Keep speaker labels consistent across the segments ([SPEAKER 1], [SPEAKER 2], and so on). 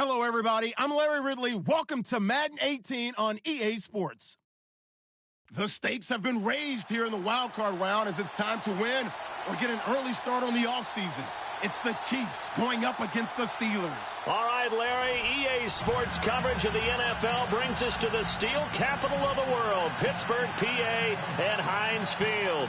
[SPEAKER 1] Hello, everybody. I'm Larry Ridley. Welcome to Madden 18 on EA Sports. The stakes have been raised here in the wild card round as it's time to win or get an early start on the offseason. It's the Chiefs going up against the Steelers.
[SPEAKER 2] All right, Larry, EA Sports coverage of the NFL brings us to the steel capital of the world, Pittsburgh, PA, and Heinz Field.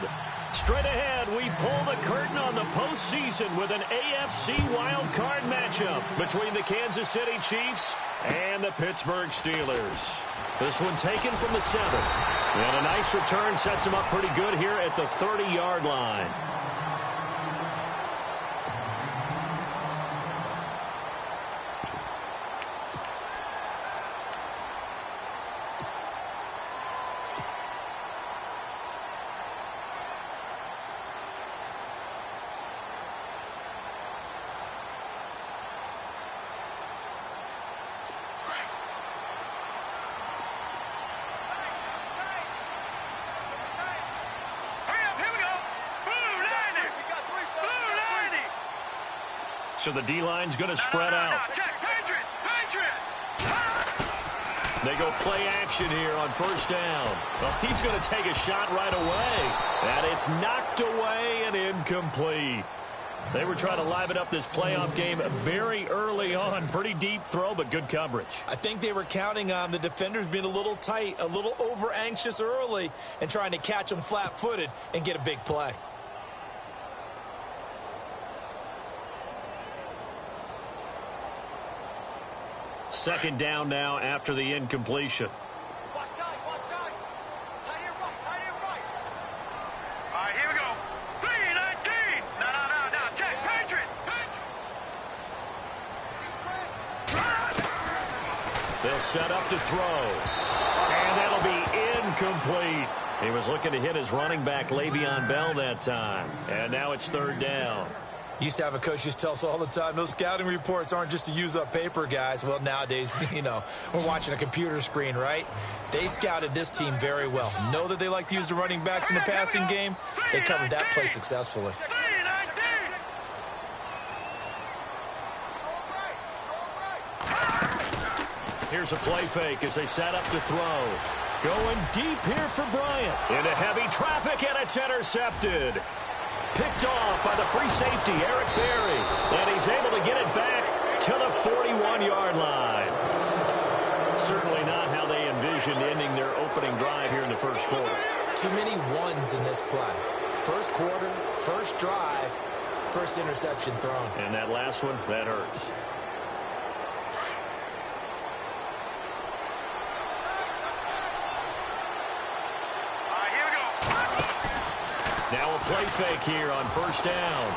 [SPEAKER 2] Straight ahead, we pull the curtain on the postseason with an AFC wildcard matchup between the Kansas City Chiefs and the Pittsburgh Steelers. This one taken from the 7th. And a nice return sets him up pretty good here at the 30-yard line. So the D-line's going to spread out. They go play action here on first down. Well, he's going to take a shot right away. And it's knocked away and incomplete. They were trying to liven up this playoff game very early on. Pretty deep throw, but good coverage.
[SPEAKER 3] I think they were counting on the defenders being a little tight, a little over-anxious early, and trying to catch them flat-footed and get a big play.
[SPEAKER 2] Second down now after the incompletion.
[SPEAKER 4] Watch tight. Tight end right. All right, here we go. 3-19. No. Check. Patriot.
[SPEAKER 2] They'll set up to throw. And that'll be incomplete. He was looking to hit his running back, Le'Veon Bell, that time. And now it's third down.
[SPEAKER 3] Used to have a coach used to tell us all the time, those scouting reports aren't just to use up paper, guys. Well, nowadays, we're watching a computer screen, right? They scouted this team very well. Know that they like to use the running backs in the passing game. They covered that play successfully.
[SPEAKER 2] Here's a play fake as they set up to throw. Going deep here for Bryant. Into heavy traffic, and it's intercepted. Picked off by the free safety, Eric Berry. And he's able to get it back to the 41-yard line. Certainly not how they envisioned ending their opening drive here in the first quarter.
[SPEAKER 3] Too many ones in this play. First quarter, first drive, first interception thrown.
[SPEAKER 2] And that last one, that hurts. Now a play fake here on first down.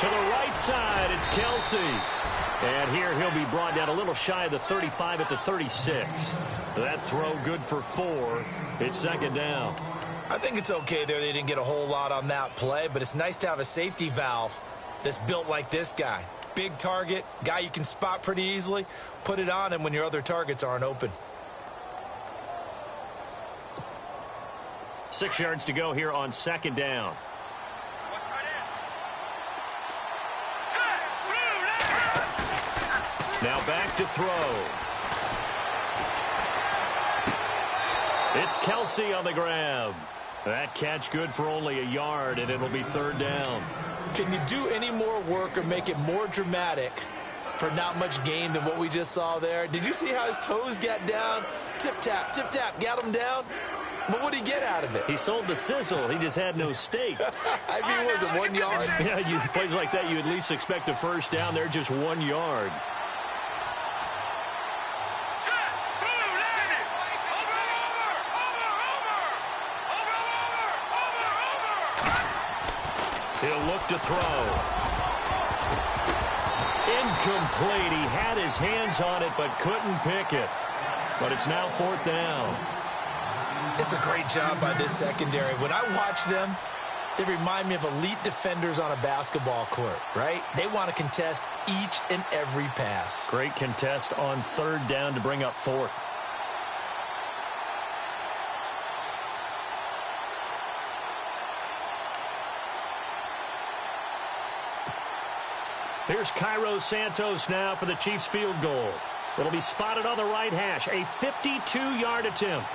[SPEAKER 2] To the right side, it's Kelsey. And here he'll be brought down a little shy of the 35 at the 36. That throw good for 4. It's second down.
[SPEAKER 3] I think it's okay there. They didn't get a whole lot on that play, but it's nice to have a safety valve that's built like this guy. Big target, guy you can spot pretty easily. Put it on him when your other targets aren't open.
[SPEAKER 2] 6 yards to go here on second down. Now back to throw. It's Kelsey on the grab. That catch good for only a yard, and it'll be third down.
[SPEAKER 3] Can you do any more work or make it more dramatic for not much gain than what we just saw there? Did you see how his toes got down? Tip-tap, got him down. But what did he get out of it?
[SPEAKER 2] He sold the sizzle. He just had no steak.
[SPEAKER 3] I mean, was it 1 yard?
[SPEAKER 2] Yeah, plays like that, you at least expect a first down. They're just 1 yard. He'll look to throw. Incomplete. He had his hands on it, but couldn't pick it. But it's now fourth down.
[SPEAKER 3] It's a great job by this secondary. When I watch them, they remind me of elite defenders on a basketball court, right? They want to contest each and every pass.
[SPEAKER 2] Great contest on third down to bring up fourth. Here's Cairo Santos now for the Chiefs field goal. It'll be spotted on the right hash. A 52-yard attempt.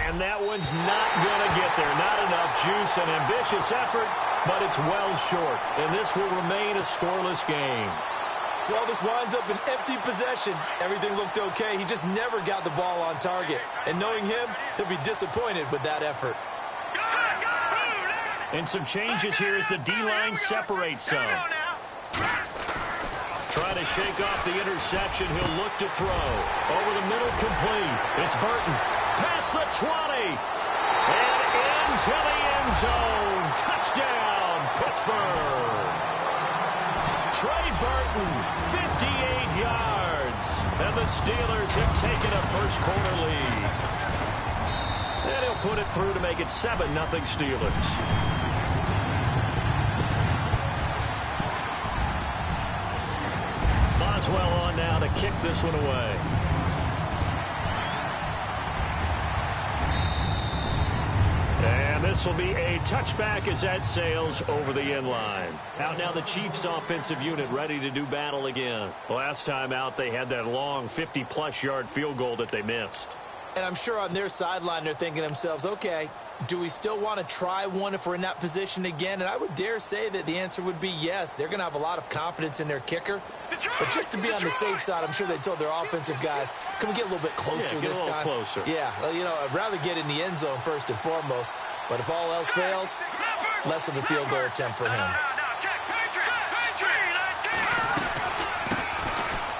[SPEAKER 2] And that one's not going to get there. Not enough juice. An ambitious effort, but it's well short. And this will remain a scoreless game.
[SPEAKER 3] Well, this winds up an empty possession. Everything looked okay. He just never got the ball on target. And knowing him, he'll be disappointed with that effort.
[SPEAKER 2] And some changes here as the D-line separates some. Trying to shake off the interception. He'll look to throw. Over the middle, complete. It's Burton. Past the 20. And into the end zone. Touchdown, Pittsburgh. Trey Burton, 58 yards. And the Steelers have taken a first-quarter lead. And he'll put it through to make it 7-0 Steelers. Boswell on now to kick this one away. And this will be a touchback as that sails over the end line. Out now the Chiefs offensive unit ready to do battle again. Last time out they had that long 50-plus yard field goal that they missed.
[SPEAKER 3] And I'm sure on their sideline they're thinking to themselves, okay, do we still want to try one if we're in that position again? And I would dare say that the answer would be yes. They're going to have a lot of confidence in their kicker. But just to be on the safe side, I'm sure they told their offensive guys, can we get a little bit closer this time?
[SPEAKER 2] Closer.
[SPEAKER 3] Yeah, well, you know, I'd rather get in the end zone first and foremost. But if all else fails, less of a field goal attempt for him.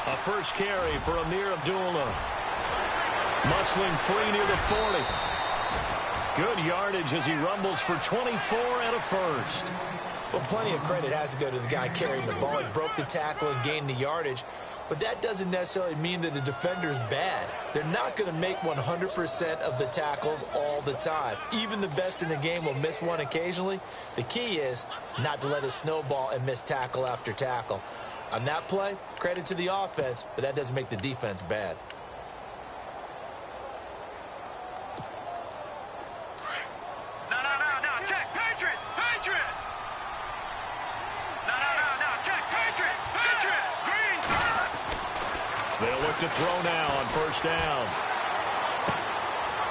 [SPEAKER 2] A first carry for Amir Abdullah. Muscling free near the 40. Good yardage as he rumbles for 24 and a first.
[SPEAKER 3] Well, plenty of credit has to go to the guy carrying the ball. He broke the tackle and gained the yardage. But that doesn't necessarily mean that the defender's bad. They're not going to make 100% of the tackles all the time. Even the best in the game will miss one occasionally. The key is not to let it snowball and miss tackle after tackle. On that play, credit to the offense, but that doesn't make the defense bad.
[SPEAKER 2] They'll look to throw now on first down.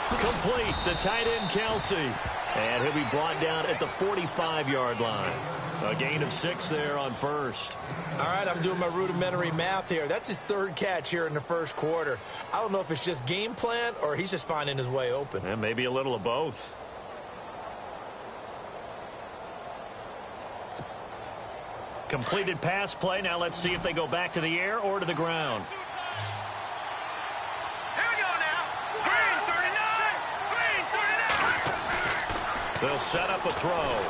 [SPEAKER 2] Complete, the tight end Kelsey. And he'll be brought down at the 45-yard line. A gain of 6 there on first.
[SPEAKER 3] All right, I'm doing my rudimentary math here. That's his third catch here in the first quarter. I don't know if it's just game plan or he's just finding his way open.
[SPEAKER 2] And maybe a little of both. Completed pass play. Now let's see if they go back to the air or to the ground. They'll set up a throw.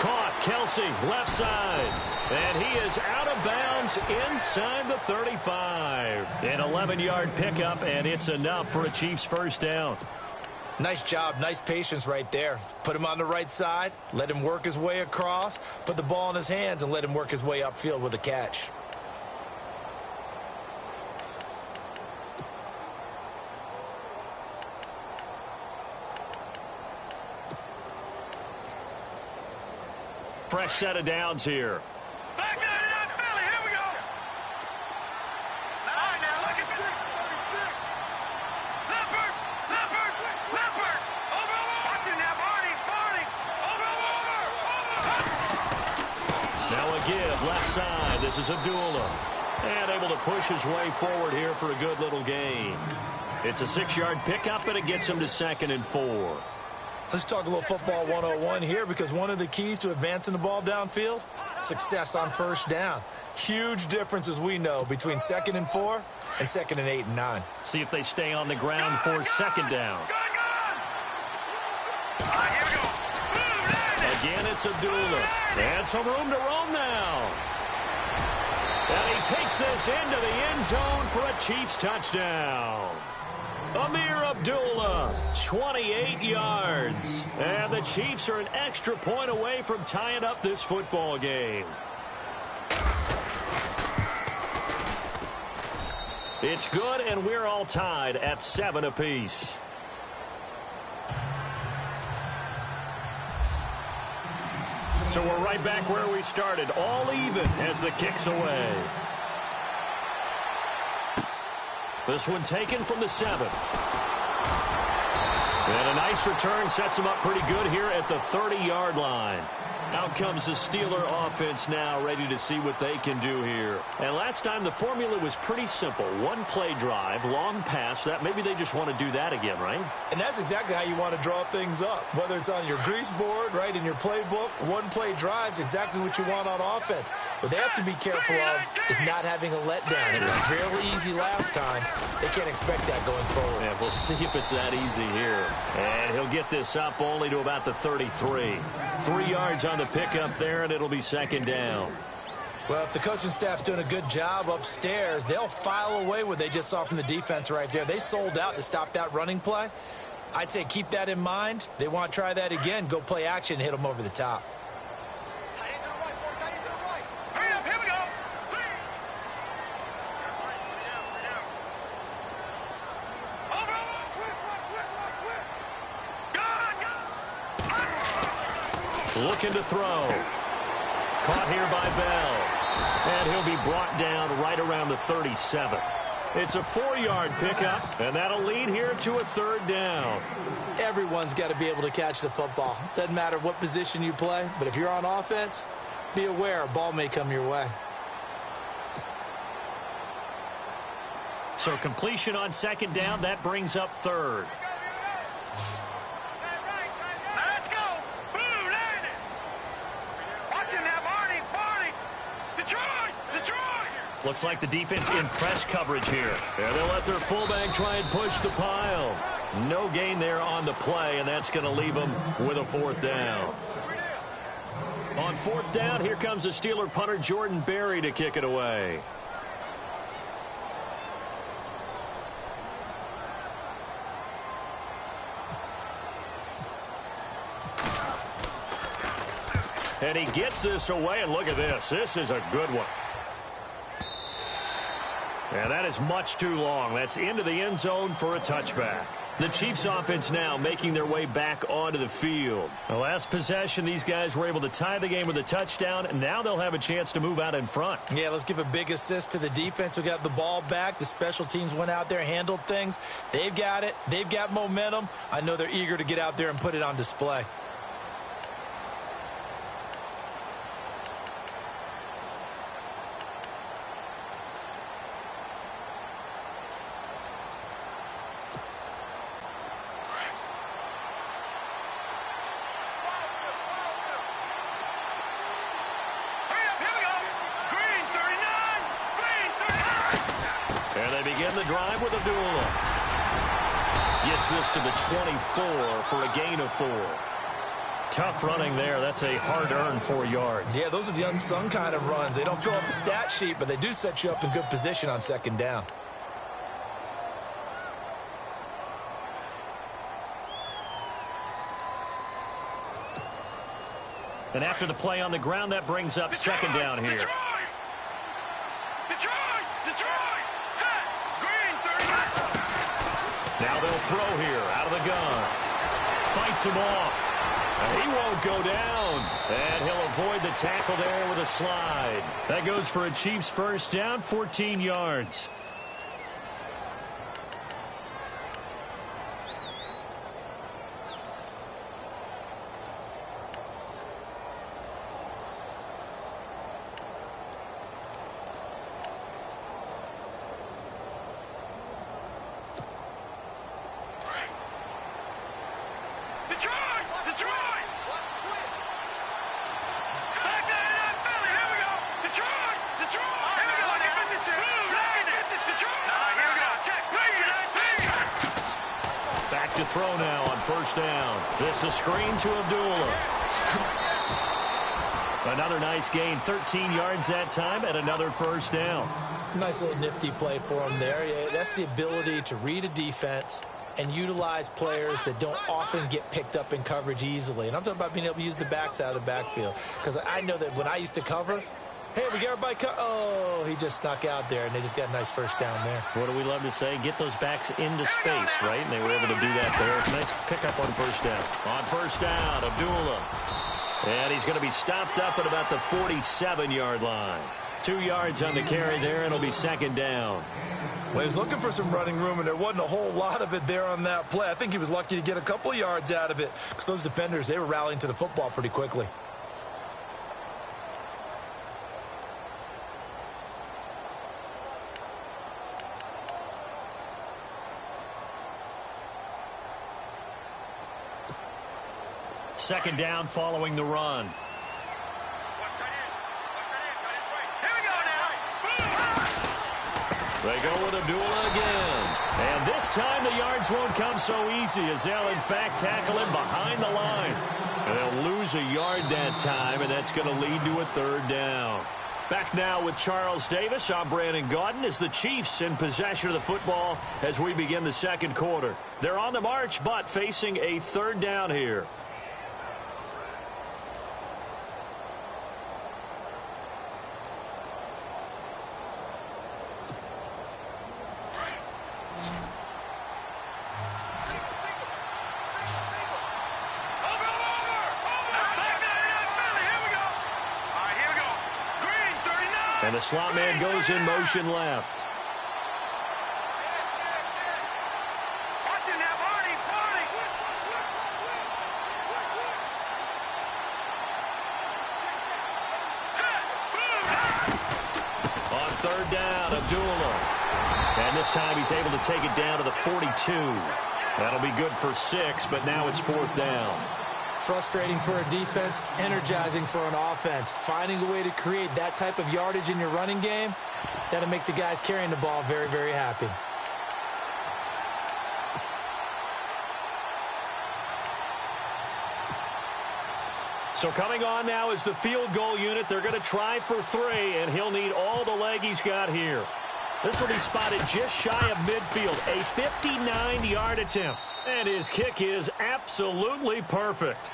[SPEAKER 2] Caught, Kelsey, left side. And he is out of bounds inside the 35. An 11-yard pickup, and it's enough for a Chiefs first down.
[SPEAKER 3] Nice job, nice patience right there. Put him on the right side, let him work his way across, put the ball in his hands, and let him work his way upfield with a catch.
[SPEAKER 2] Fresh set of downs here.
[SPEAKER 4] Back out of that Philly. Here we go. All right, now look at this. Leopard. Over. Watch it now, Barney. Over.
[SPEAKER 2] Now a give, left side. This is Abdullah. And able to push his way forward here for a good little gain. It's a 6-yard pickup, and it gets him to 2nd and 4.
[SPEAKER 3] Let's talk a little football 101 here, because one of the keys to advancing the ball downfield, success on first down. Huge difference, as we know, between 2nd and 4 and 2nd and 8 and 9.
[SPEAKER 2] See if they stay on the ground for 2nd down.
[SPEAKER 4] Here we go.
[SPEAKER 2] Again, it's Abdullah. And some room to roam now. And he takes this into the end zone for a Chiefs touchdown. Amir Abdullah, 28 yards. And the Chiefs are an extra point away from tying up this football game. It's good, and we're all tied at 7 apiece. So we're right back where we started, all even as the kick's away. This one taken from the 7. And a nice return sets him up pretty good here at the 30-yard line. Out comes the Steeler offense now, ready to see what they can do here. And last time the formula was pretty simple. One play drive, long pass. That maybe they just want to do that again, right?
[SPEAKER 3] And that's exactly how you want to draw things up. Whether it's on your grease board, right, in your playbook, one play drive's exactly what you want on offense. What they have to be careful of is not having a letdown. It was fairly easy last time. They can't expect that going forward.
[SPEAKER 2] Yeah, we'll see if it's that easy here. And he'll get this up only to about the 33. 3 yards on the pickup there, and it'll be second down.
[SPEAKER 3] Well, if the coaching staff's doing a good job upstairs, they'll file away what they just saw from the defense right there. They sold out to stop that running play. I'd say keep that in mind. They want to try that again. Go play action and hit them over the top.
[SPEAKER 4] Tight end to the right, boy. Tight end to the right. Hurry up, here we go. Over.
[SPEAKER 2] Looking to throw. Caught here by Bell. And he'll be brought down right around the 37. It's a 4-yard pickup, and that'll lead here to a third down.
[SPEAKER 3] Everyone's got to be able to catch the football. Doesn't matter what position you play, but if you're on offense, be aware a ball may come your way.
[SPEAKER 2] So completion on second down, that brings up third.
[SPEAKER 4] Let's go. Boom, landed. Watch him now, Barney. Detroit.
[SPEAKER 2] Looks like the defense in press coverage here. And they'll let their fullback try and push the pile. No gain there on the play, and that's going to leave them with a fourth down. On fourth down, here comes the Steeler punter Jordan Berry to kick it away. And he gets this away, and look at this. This is a good one. And that is much too long. That's into the end zone for a touchback. The Chiefs offense now making their way back onto the field. The last possession, these guys were able to tie the game with a touchdown. Now they'll have a chance to move out in front.
[SPEAKER 3] Yeah, let's give a big assist to the defense who got the ball back. The special teams went out there, handled things. They've got it. They've got momentum. I know they're eager to get out there and put it on display.
[SPEAKER 2] Begin the drive with Abdullah. Gets this to the 24 for a gain of 4. Tough running there. That's a hard-earned 4 yards.
[SPEAKER 3] Yeah, those are the unsung kind of runs. They don't fill up the stat sheet, but they do set you up in good position on second down.
[SPEAKER 2] And after the play on the ground, that brings up second down here.
[SPEAKER 4] Detroit!
[SPEAKER 2] Now they'll throw here out of the gun. Fights him off. And he won't go down. And he'll avoid the tackle there with a slide. That goes for a Chiefs first down, 14 yards. To throw now on first down. This is a screen to Abdullah. Another nice gain, 13 yards that time, and another first down.
[SPEAKER 3] Nice little nifty play for him there. Yeah, that's the ability to read a defense and utilize players that don't often get picked up in coverage easily. And I'm talking about being able to use the backs out of the backfield. Because I know that when I used to cover, Hey, we got everybody cut. Oh, he just snuck out there, and they just got a nice first down there.
[SPEAKER 2] What do we love to say? Get those backs into space, right? And they were able to do that there. Nice pickup on first down. On first down, Abdullah. And he's going to be stopped up at about the 47-yard line. 2 yards on the carry there, and it'll be second down.
[SPEAKER 3] Well, he was looking for some running room, and there wasn't a whole lot of it there on that play. I think he was lucky to get a couple of yards out of it because those defenders, they were rallying to the football pretty quickly.
[SPEAKER 2] Second down following the run. They go with Abdullah again. And this time the yards won't come so easy as they'll, in fact, tackle him behind the line. And they'll lose a yard that time, and that's going to lead to a third down. Back now with Charles Davis. I'm Brandon Gaudin as the Chiefs in possession of the football as we begin the second quarter. They're on the march, but facing a third down here. And the slot man goes in motion left. On third down, Abdullah. And this time he's able to take it down to the 42. That'll be good for 6, but now it's fourth down.
[SPEAKER 3] Frustrating for a defense, energizing for an offense. Finding a way to create that type of yardage in your running game, that'll make the guys carrying the ball very, very happy.
[SPEAKER 2] So coming on now is the field goal unit. They're going to try for 3, and he'll need all the leg he's got here. This will be spotted just shy of midfield. A 59-yard attempt. And his kick is absolutely perfect.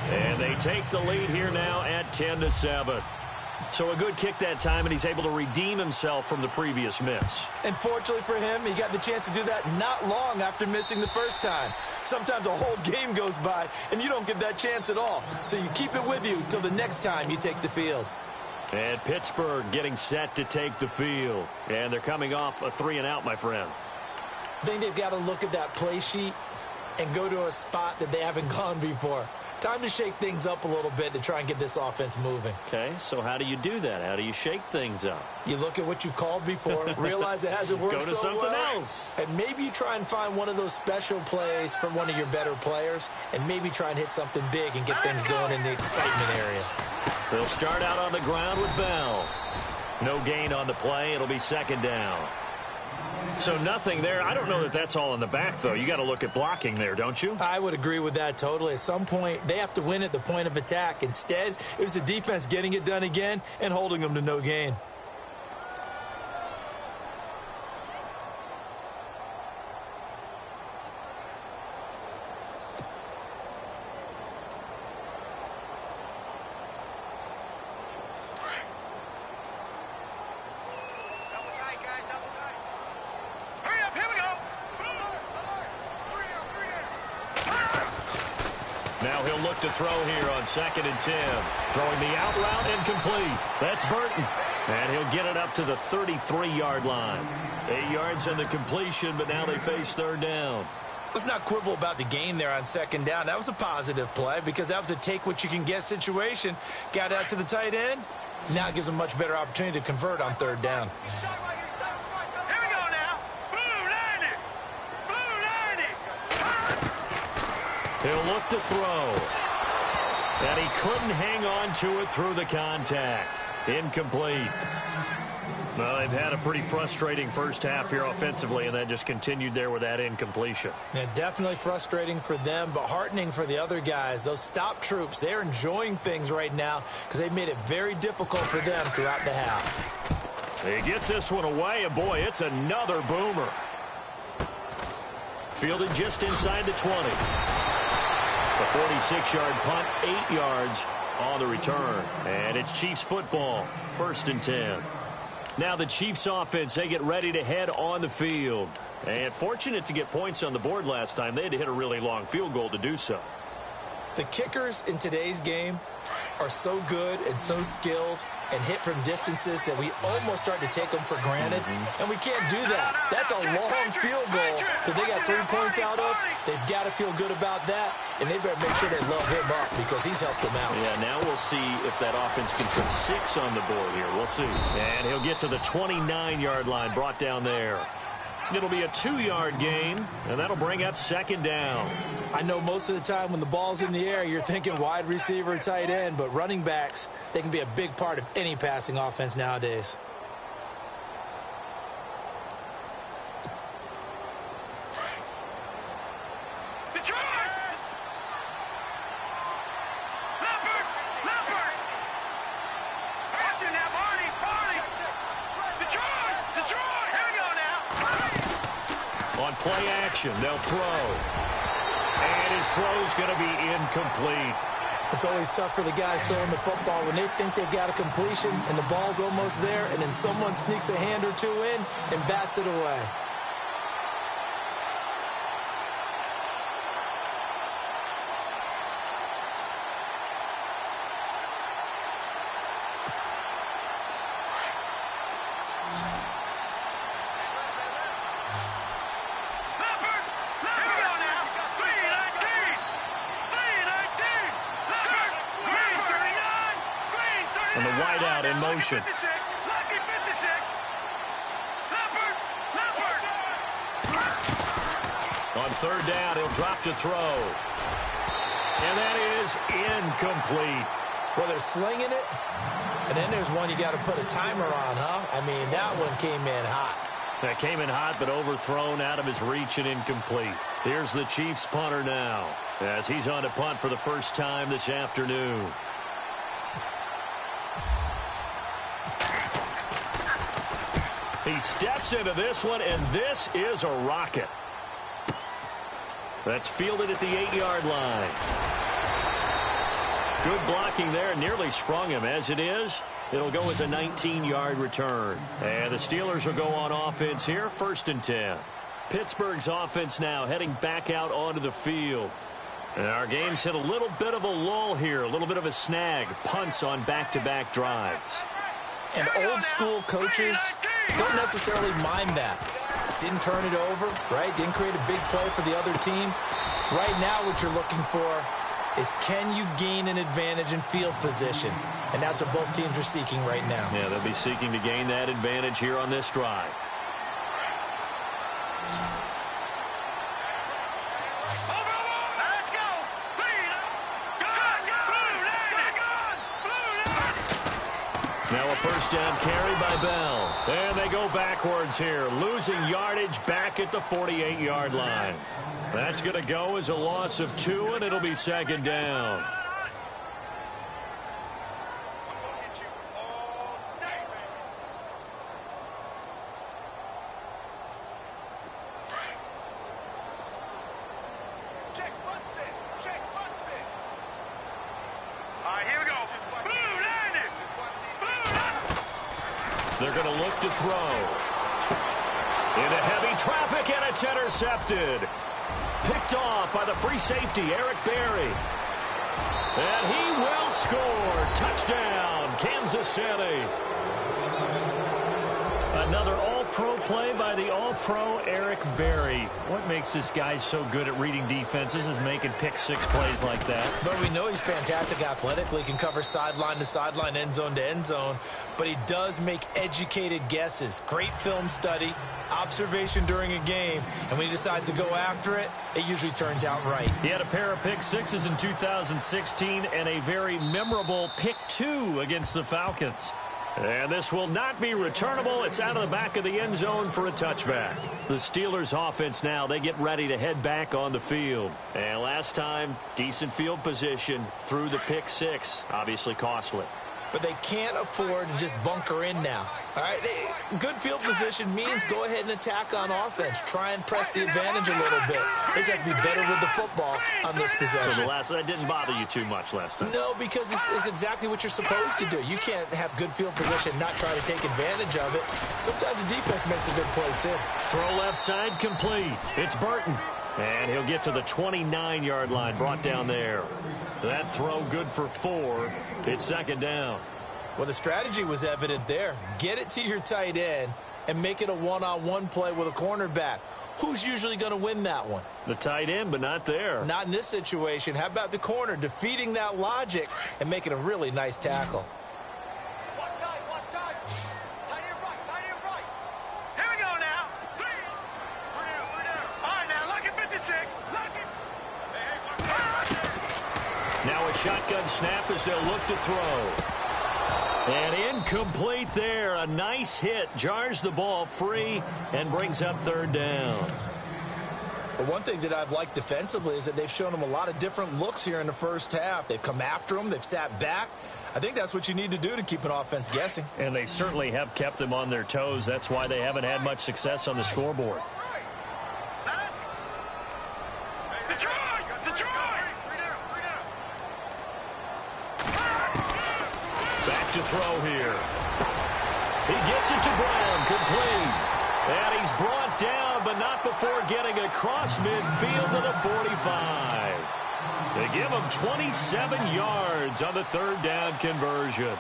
[SPEAKER 2] And they take the lead here now at 10-7. So a good kick that time, and he's able to redeem himself from the previous miss.
[SPEAKER 3] And fortunately for him, he got the chance to do that not long after missing the first time. Sometimes a whole game goes by, and you don't get that chance at all. So you keep it with you till the next time you take the field.
[SPEAKER 2] And Pittsburgh getting set to take the field. And they're coming off a 3-and-out, my friend.
[SPEAKER 3] I think they've got to look at that play sheet and go to a spot that they haven't gone before. Time to shake things up a little bit to try and get this offense moving.
[SPEAKER 2] Okay, so how do you do that? How do you shake things up?
[SPEAKER 3] You look at what you've called before, realize it hasn't worked so well.
[SPEAKER 2] Go to something else.
[SPEAKER 3] And maybe you try and find one of those special plays from one of your better players, and maybe try and hit something big and get things going in the excitement area.
[SPEAKER 2] They'll start out on the ground with Bell. No gain on the play. It'll be second down. So nothing there. I don't know that that's all in the back, though. You got to look at blocking there, don't you?
[SPEAKER 3] I would agree with that totally. At some point, they have to win at the point of attack. Instead, it was the defense getting it done again and holding them to no gain.
[SPEAKER 2] Now he'll look to throw here on 2nd and 10. Throwing the out route incomplete. That's Burton. And he'll get it up to the 33-yard line. 8 yards on the completion, but now they face third down.
[SPEAKER 3] Let's not quibble about the gain there on 2nd down. That was a positive play because that was a take-what-you-can-get situation. Got out to the tight end. Now it gives them a much better opportunity to convert on 3rd down.
[SPEAKER 2] He'll look to throw. And he couldn't hang on to it through the contact. Incomplete. Well, they've had a pretty frustrating first half here offensively, and that just continued there with that incompletion.
[SPEAKER 3] Yeah, definitely frustrating for them, but heartening for the other guys. Those stop troops, they're enjoying things right now because they've made it very difficult for them throughout the half.
[SPEAKER 2] He gets this one away, and boy, it's another boomer. Fielded just inside the 20. The 46-yard punt, 8 yards. on the return. And it's Chiefs football, 1st and 10. Now the Chiefs offense, they get ready to head on the field. And fortunate to get points on the board last time. They had to hit a really long field goal to do so.
[SPEAKER 3] The kickers in today's game are so good and so skilled and hit from distances that we almost start to take them for granted. And we can't do that. That's a long field goal that they got 3 points out of. They've got to feel good about that, and they better make sure they love him up because he's helped them out.
[SPEAKER 2] Yeah, now we'll see if that offense can put 6 on the board here. We'll see. And he'll get to the 29-yard line, brought down there. It'll be a 2-yard gain, and that'll bring up 2nd down.
[SPEAKER 3] I know most of the time when the ball's in the air, you're thinking wide receiver, tight end, but running backs, they can be a big part of any passing offense nowadays.
[SPEAKER 2] Play action, they'll throw. And his throw's going to be incomplete.
[SPEAKER 3] It's always tough for the guys throwing the football when they think they've got a completion and the ball's almost there, and then someone sneaks a hand or two in and bats it away.
[SPEAKER 2] And the wideout in motion. On 3rd down, he'll drop to throw. And that is incomplete.
[SPEAKER 3] Well, they're slinging it, and then there's one you got to put a timer on, huh? I mean, that one came in hot.
[SPEAKER 2] That came in hot, but overthrown out of his reach and incomplete. Here's the Chiefs punter now, as he's on to punt for the first time this afternoon. He steps into this one, and this is a rocket. That's fielded at the 8-yard line. Good blocking there, nearly sprung him. As it is, it'll go as a 19-yard return. And the Steelers will go on offense here, 1st and 10. Pittsburgh's offense now heading back out onto the field. And our game's hit a little bit of a lull here, a little bit of a snag. Punts on back-to-back drives.
[SPEAKER 3] And old-school coaches don't necessarily mind that. Didn't turn it over, right? Didn't create a big play for the other team. Right now what you're looking for is, can you gain an advantage in field position? And that's what both teams are seeking right now.
[SPEAKER 2] Yeah, they'll be seeking to gain that advantage here on this drive. Now a 1st down carry by Bell. And they go backwards here, losing yardage back at the 48-yard line. That's going to go as a loss of 2, and it'll be 2nd down. They're going to look to throw. Into heavy traffic, and it's intercepted. Picked off by the free safety, Eric Berry. And he will score. Touchdown, Kansas City. Another all-pro play by the all-pro Eric Berry. What makes this guy so good at reading defenses is making pick-6 plays like that.
[SPEAKER 3] But we know he's fantastic athletically. He can cover sideline to sideline, end zone to end zone. But he does make educated guesses. Great film study, observation during a game. And when he decides to go after it, it usually turns out right.
[SPEAKER 2] He had a pair of pick-6s in 2016 and a very memorable pick-2 against the Falcons. And this will not be returnable. It's out of the back of the end zone for a touchback. The Steelers offense now, they get ready to head back on the field. And last time, decent field position through the pick-6. Obviously costly.
[SPEAKER 3] but they can't afford to just bunker in now. All right, good field position means go ahead and attack on offense. Try and press the advantage a little bit. They just have to be better with the football on this possession.
[SPEAKER 2] So that didn't bother you too much last time?
[SPEAKER 3] No, because it's exactly what you're supposed to do. You can't have good field position and not try to take advantage of it. Sometimes the defense makes a good play, too.
[SPEAKER 2] Throw left side complete. It's Burton. And he'll get to the 29-yard line, brought down there. That throw good for 4. It's second down.
[SPEAKER 3] Well, the strategy was evident there. Get it to your tight end and make it a one-on-one play with a cornerback. Who's usually going to win that one?
[SPEAKER 2] The tight end, but not there.
[SPEAKER 3] Not in this situation. How about the corner defeating that logic and making a really nice tackle?
[SPEAKER 4] Watch time, watch time. Tight end right. Here we go now. Three down. All right, now, look at 56. Look it. Hey,
[SPEAKER 2] Now a shotgun snap as they'll look to throw. And incomplete there. A nice hit. Jars the ball free and brings up third down.
[SPEAKER 3] But one thing that I've liked defensively is that they've shown them a lot of different looks here in the first half. They've come after them. They've sat back. I think that's what you need to do to keep an offense guessing.
[SPEAKER 2] And they certainly have kept them on their toes. That's why they haven't had much success on the scoreboard. Back to throw here. He gets it to Brown, complete. And he's brought down, but not before getting across midfield to the 45. They give him 27 yards on the third down conversion.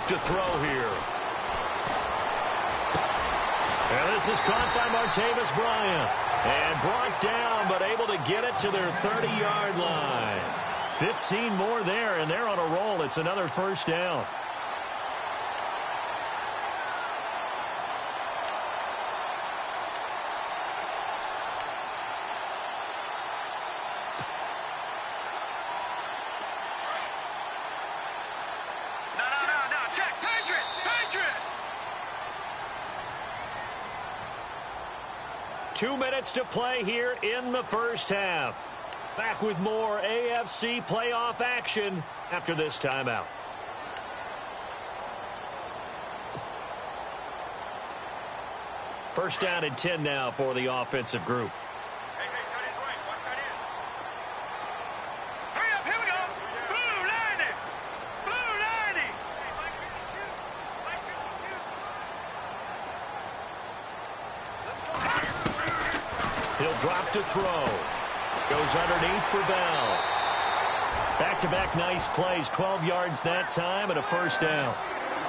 [SPEAKER 2] To throw here. And this is caught by Martavis Bryant. And brought down, but able to get it to their 30-yard line. 15 more there, and they're on a roll. It's another first down. Two minutes to play here in the first half. Back with more AFC playoff action after this timeout. First down and 10 now for the offensive group. He'll drop to throw. Goes underneath for Bell. Back-to-back nice plays. 12 yards that time and a first down.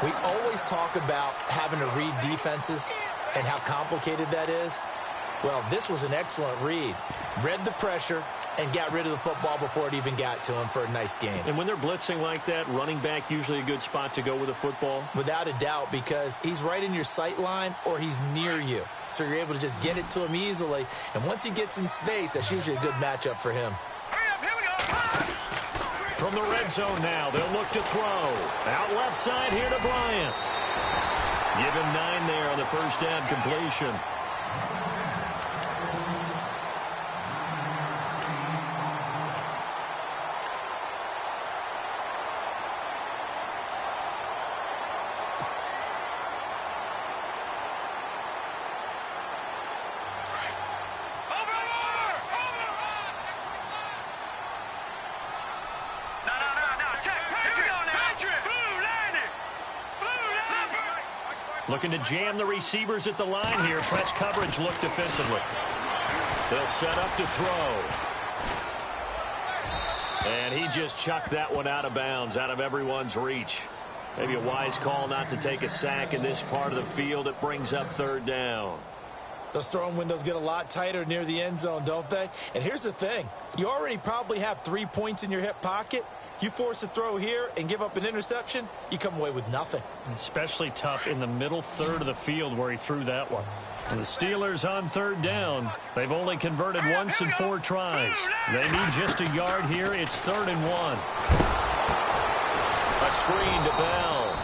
[SPEAKER 3] We always talk about having to read defenses and how complicated that is. Well, this was an excellent read. Read the pressure and got rid of the football before it even got to him for a nice game.
[SPEAKER 2] And when they're blitzing like that, running back usually a good spot to go with the football?
[SPEAKER 3] Without a doubt, because he's right in your sight line or he's near you. So you're able to just get it to him easily. And once he gets in space, that's usually a good matchup for him.
[SPEAKER 2] From the red zone now, they'll look to throw. Out left side here to Bryant. Give him 9 there on the first down completion. Looking to jam the receivers at the line here. Press coverage look defensively. They'll set up to throw. And he just chucked that one out of bounds, out of everyone's reach. Maybe a wise call not to take a sack in this part of the field. It brings up third down.
[SPEAKER 3] Those throwing windows get a lot tighter near the end zone, don't they? And here's the thing. You already probably have 3 points in your hip pocket. You force a throw here and give up an interception, you come away with nothing.
[SPEAKER 2] Especially tough in the middle third of the field where he threw that one. And the Steelers on third down. They've only converted once in 4 tries. They need just a yard here. It's 3rd and 1. A screen to Bell.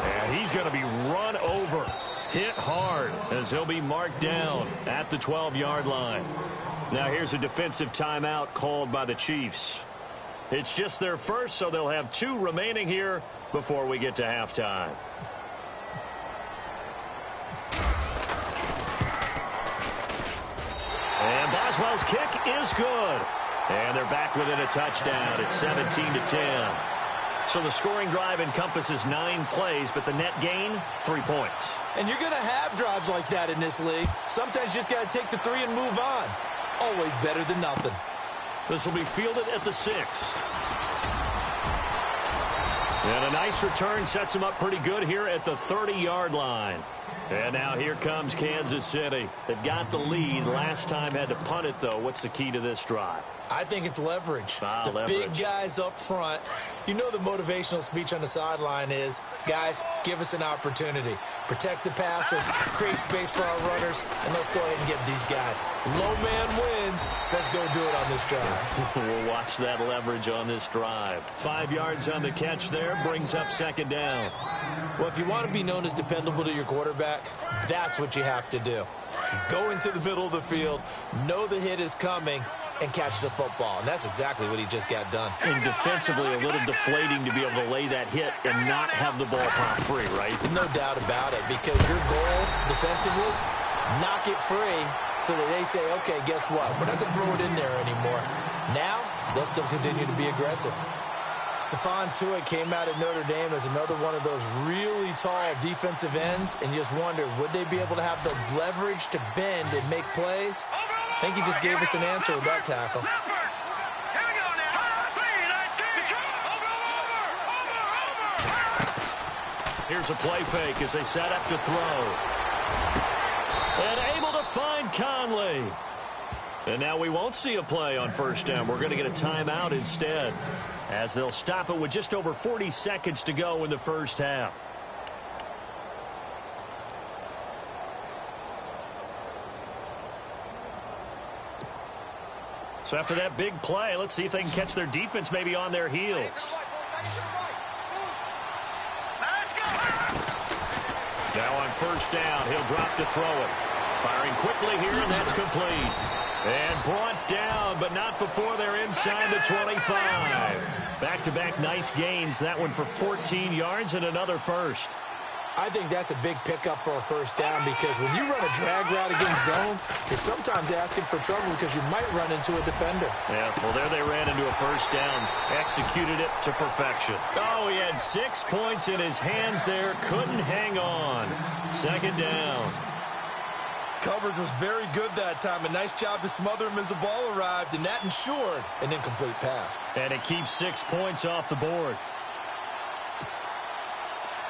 [SPEAKER 2] And he's going to be run over. Hit hard as he'll be marked down at the 12-yard line. Now here's a defensive timeout called by the Chiefs. It's just their first, so they'll have 2 remaining here before we get to halftime. And Boswell's kick is good. And they're back within a touchdown. It's 17-10. So the scoring drive encompasses 9 plays, but the net gain, 3 points.
[SPEAKER 3] And you're going to have drives like that in this league. Sometimes you just got to take the 3 and move on. Always better than nothing.
[SPEAKER 2] This will be fielded at the 6. And a nice return sets him up pretty good here at the 30-yard line. And now here comes Kansas City. They've got the lead. Last time had to punt it, though. What's the key to this drive?
[SPEAKER 3] I think it's leverage.
[SPEAKER 2] Leverage.
[SPEAKER 3] Big guys up front. You know the motivational speech on the sideline is, guys, give us an opportunity. Protect the passer, create space for our runners, and let's go ahead and get these guys. Low man wins. Let's go do it on this drive.
[SPEAKER 2] We'll watch that leverage on this drive. 5 yards on the catch there, brings up 2nd down.
[SPEAKER 3] Well, if you want to be known as dependable to your quarterback, that's what you have to do. Go into the middle of the field, know the hit is coming, and catch the football. And that's exactly what he just got done.
[SPEAKER 2] And defensively, a little deflating to be able to lay that hit and not have the ball pop free, right?
[SPEAKER 3] No doubt about it, because your goal defensively, knock it free so that they say, okay, guess what? We're not going to throw it in there anymore. Now, they'll still continue to be aggressive. Stephon Tuitt came out of Notre Dame as another one of those really tall defensive ends, and you just wondered, would they be able to have the leverage to bend and make plays? I think he just gave us an answer with that tackle.
[SPEAKER 2] Here's a play fake as they set up to throw. And able to find Conley. And now we won't see a play on 1st down. We're going to get a timeout instead, as they'll stop it with just over 40 seconds to go in the 1st half. So after that big play, let's see if they can catch their defense maybe on their heels. Now on 1st down, he'll drop to throw it. Firing quickly here, and that's complete. And brought down, but not before they're inside the 25. Back-to-back nice gains. That one for 14 yards and another first.
[SPEAKER 3] I think that's a big pickup for a 1st down, because when you run a drag route against zone, you're sometimes asking for trouble because you might run into a defender.
[SPEAKER 2] Yeah, well, there they ran into a 1st down. Executed it to perfection. Oh, he had 6 points in his hands there. Couldn't hang on. 2nd down.
[SPEAKER 3] Coverage was very good that time. A nice job to smother him as the ball arrived, and that ensured an incomplete pass.
[SPEAKER 2] And it keeps 6 points off the board.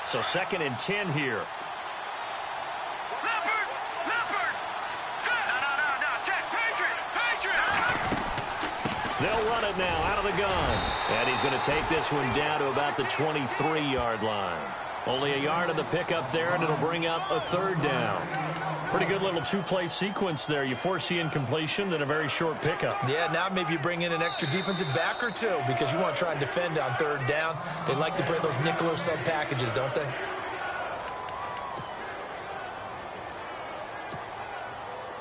[SPEAKER 2] So 2nd and 10 here. They'll run it now out of the gun. And he's going to take this one down to about the 23-yard line. Only a yard on the pickup there, and it'll bring up a 3rd down. Pretty good little 2-play sequence there. You force the incompletion, then a very short pickup.
[SPEAKER 3] Yeah, now maybe you bring in an extra defensive back or 2 because you want to try and defend on 3rd down. They like to play those nickel or sub packages, don't they?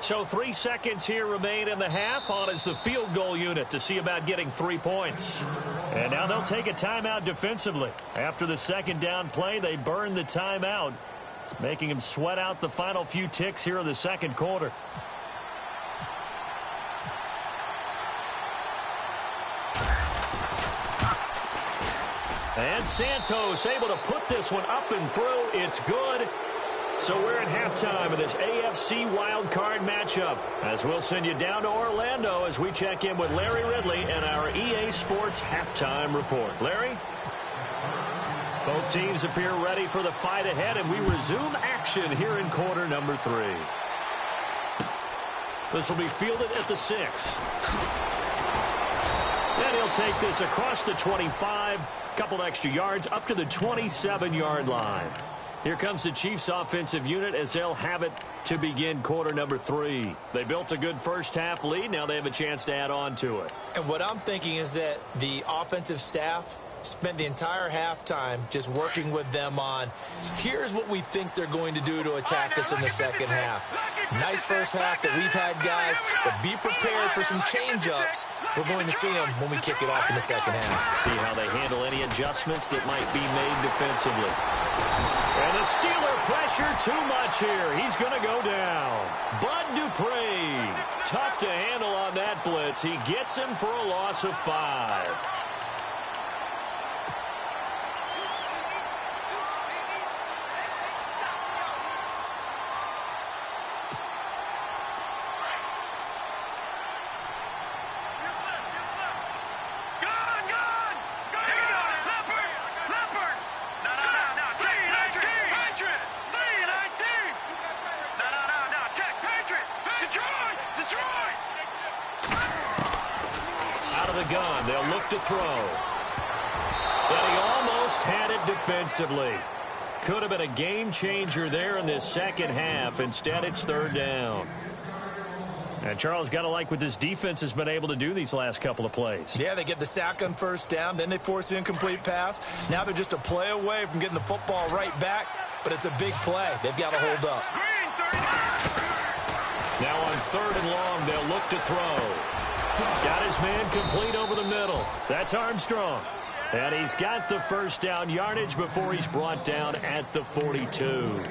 [SPEAKER 2] So 3 seconds here remain in the half. On is the field goal unit to see about getting 3 points. And now they'll take a timeout defensively. After the 2nd down play, they burn the timeout, making him sweat out the final few ticks here in the 2nd quarter. And Santos able to put this one up and through. It's good. So we're at halftime of this AFC wildcard matchup, as we'll send you down to Orlando as we check in with Larry Ridley and our EA Sports halftime report. Larry? Both teams appear ready for the fight ahead, and we resume action here in quarter number 3. This will be fielded at the 6. And he'll take this across the 25, couple extra yards up to the 27-yard line. Here comes the Chiefs offensive unit as they'll have it to begin quarter number 3. They built a good first-half lead. Now they have a chance to add on to it.
[SPEAKER 3] And what I'm thinking is that the offensive staff spent the entire halftime just working with them on, here's what we think they're going to do to attack us in the second half. Nice first half that we've had, guys, but be prepared for some change-ups. We're going to see them when we kick it off in the second half.
[SPEAKER 2] See how they handle any adjustments that might be made defensively. And the Steeler pressure too much here. He's going to go down. Bud Dupree, tough to handle on that blitz. He gets him for a loss of 5. Gun. They'll look to throw. But he almost had it defensively. Could have been a game changer there in this second half. Instead, it's third down. And Charles, got to like what this defense has been able to do these last couple of plays.
[SPEAKER 3] Yeah, they get the sack on first down, then they force the incomplete pass. Now they're just a play away from getting the football right back, but it's a big play. They've got to hold up.
[SPEAKER 2] Now on third and long, they'll look to throw. Got his man complete over the middle. That's Armstrong. And he's got the first down yardage before he's brought down at the 42.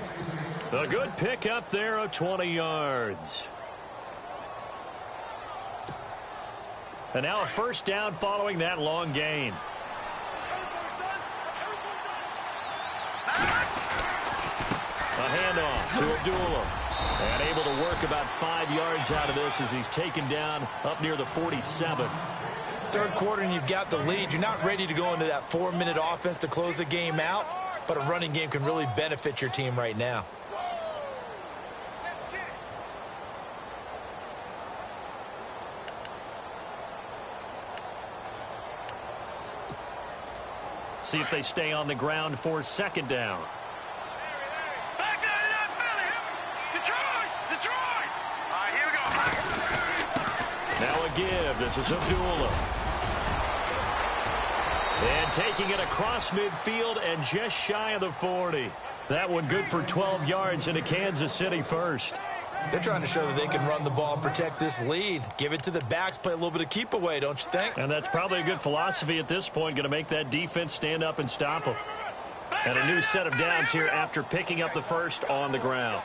[SPEAKER 2] A good pickup there of 20 yards. And now a first down following that long gain. A handoff to Abdullah. And able to work about 5 yards out of this as he's taken down up near the 47.
[SPEAKER 3] Third quarter and you've got the lead. You're not ready to go into that 4-minute offense to close the game out, but a running game can really benefit your team right now.
[SPEAKER 2] See if they stay on the ground for second down. Now a give. This is Abdullah. And taking it across midfield and just shy of the 40. That one good for 12 yards into Kansas City first.
[SPEAKER 3] They're trying to show that they can run the ball and protect this lead. Give it to the backs, play a little bit of keep away, don't you think?
[SPEAKER 2] And that's probably a good philosophy at this point, going to make that defense stand up and stop them. And a new set of downs here after picking up the first on the ground.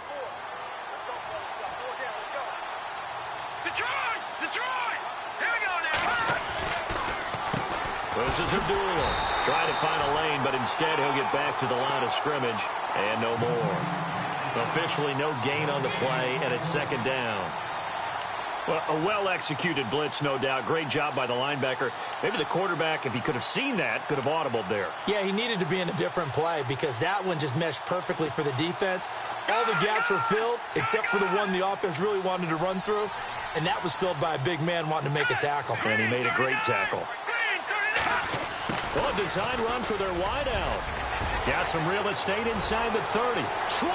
[SPEAKER 2] This is Abdullah. Trying to find a lane, but instead he'll get back to the line of scrimmage and no more. Officially no gain on the play, and it's second down. Well, a well-executed blitz, no doubt. Great job by the linebacker. Maybe the quarterback, if he could have seen that, could have audibled there.
[SPEAKER 3] Yeah, he needed to be in a different play because that one just meshed perfectly for the defense. All the gaps were filled except for the one the offense really wanted to run through, and that was filled by a big man wanting to make a tackle.
[SPEAKER 2] And he made a great tackle. Oh, a design run for their wideout. Got some real estate inside the 30. 20!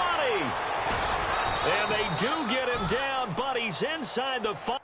[SPEAKER 2] And they do get him down, but he's inside the 5.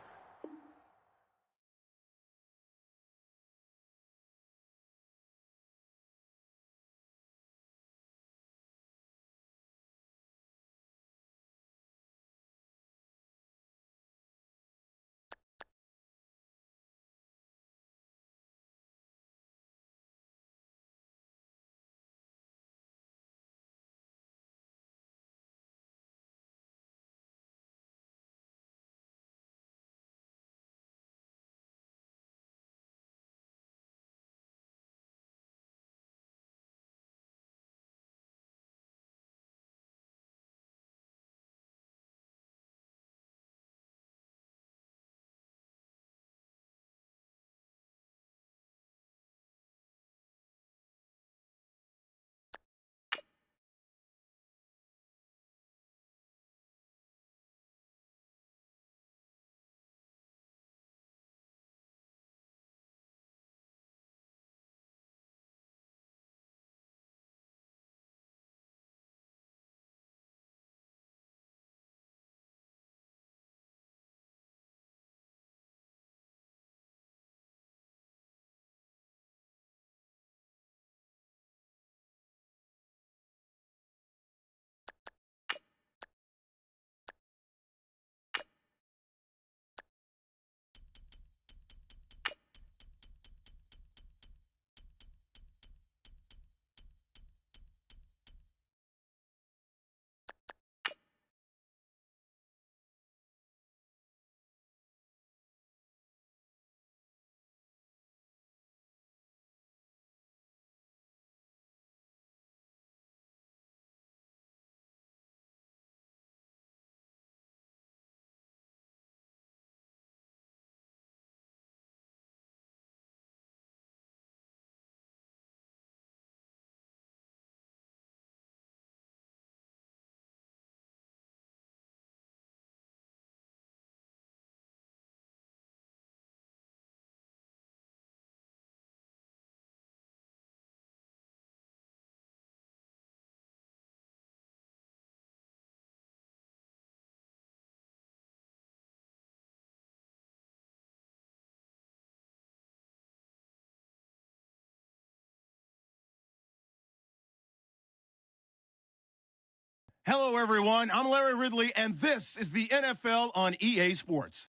[SPEAKER 1] Hello, everyone. I'm Larry Ridley, and this is the NFL on EA Sports.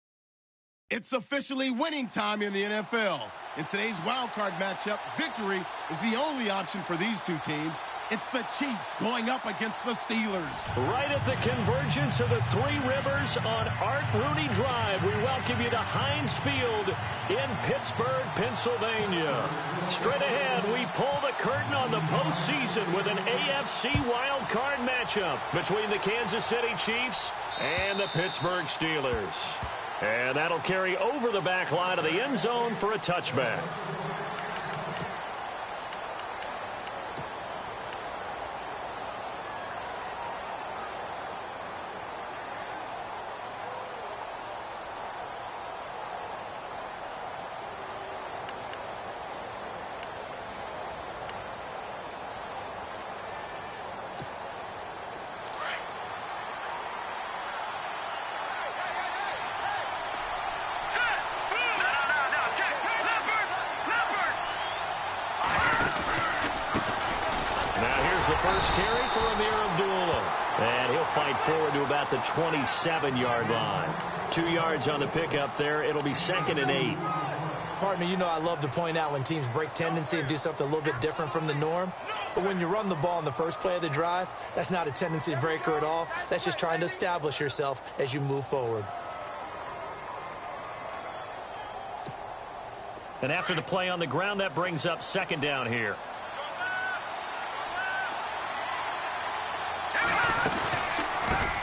[SPEAKER 1] It's officially winning time in the NFL. In today's wildcard matchup, victory is the only option for these two teams. It's the Chiefs going up against the Steelers.
[SPEAKER 2] Right at the convergence of the Three Rivers on Art Rooney Drive, we welcome you to Heinz Field in Pittsburgh, Pennsylvania. Straight ahead, we pull the curtain on the postseason with an AFC wildcard matchup between the Kansas City Chiefs and the Pittsburgh Steelers. And that'll carry over the back line of the end zone for a touchback. The first carry for Amir Abdullah. And he'll fight forward to about the 27-yard line. 2 yards on the pickup there. It'll be 2nd and 8.
[SPEAKER 3] Partner, you know I love to point out when teams break tendency and do something a little bit different from the norm. But when you run the ball in the first play of the drive, that's not a tendency breaker at all. That's just trying to establish yourself as you move forward.
[SPEAKER 2] And after the play on the ground, that brings up 2nd down here.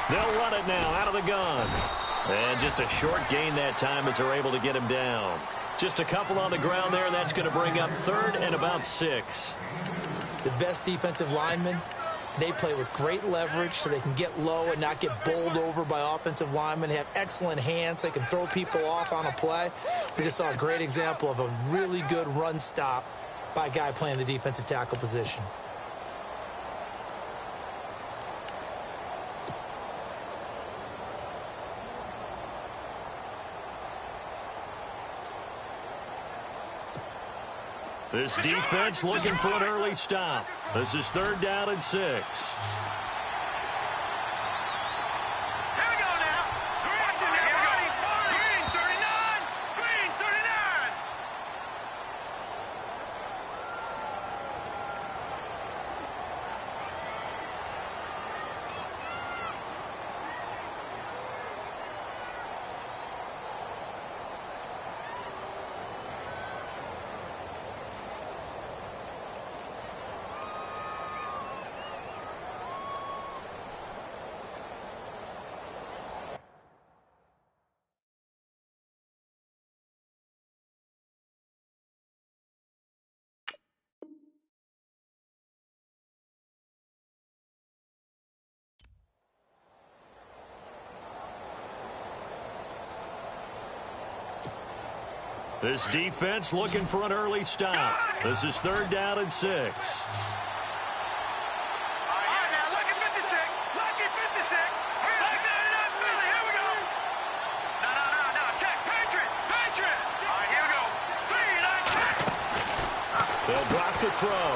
[SPEAKER 2] They'll run it now out of the gun. And just a short gain that time as they're able to get him down. Just a couple on the ground there, and that's going to bring up 3rd and about 6.
[SPEAKER 3] The best defensive linemen, they play with great leverage so they can get low and not get bowled over by offensive linemen. They have excellent hands. They can throw people off on a play. We just saw a great example of a really good run stop by a guy playing the defensive tackle position.
[SPEAKER 2] This defense looking for an early stop. This is 3rd down and 6.
[SPEAKER 4] Here we go now. Green 39. Green 39.
[SPEAKER 2] This defense looking for an early stop. This is 3rd down and 6.
[SPEAKER 4] All right, now, lucky 56. Lucky 56. Here we go. No. Check. Patriot. All right, here we go. 3, 9, check.
[SPEAKER 2] They'll drop the throw.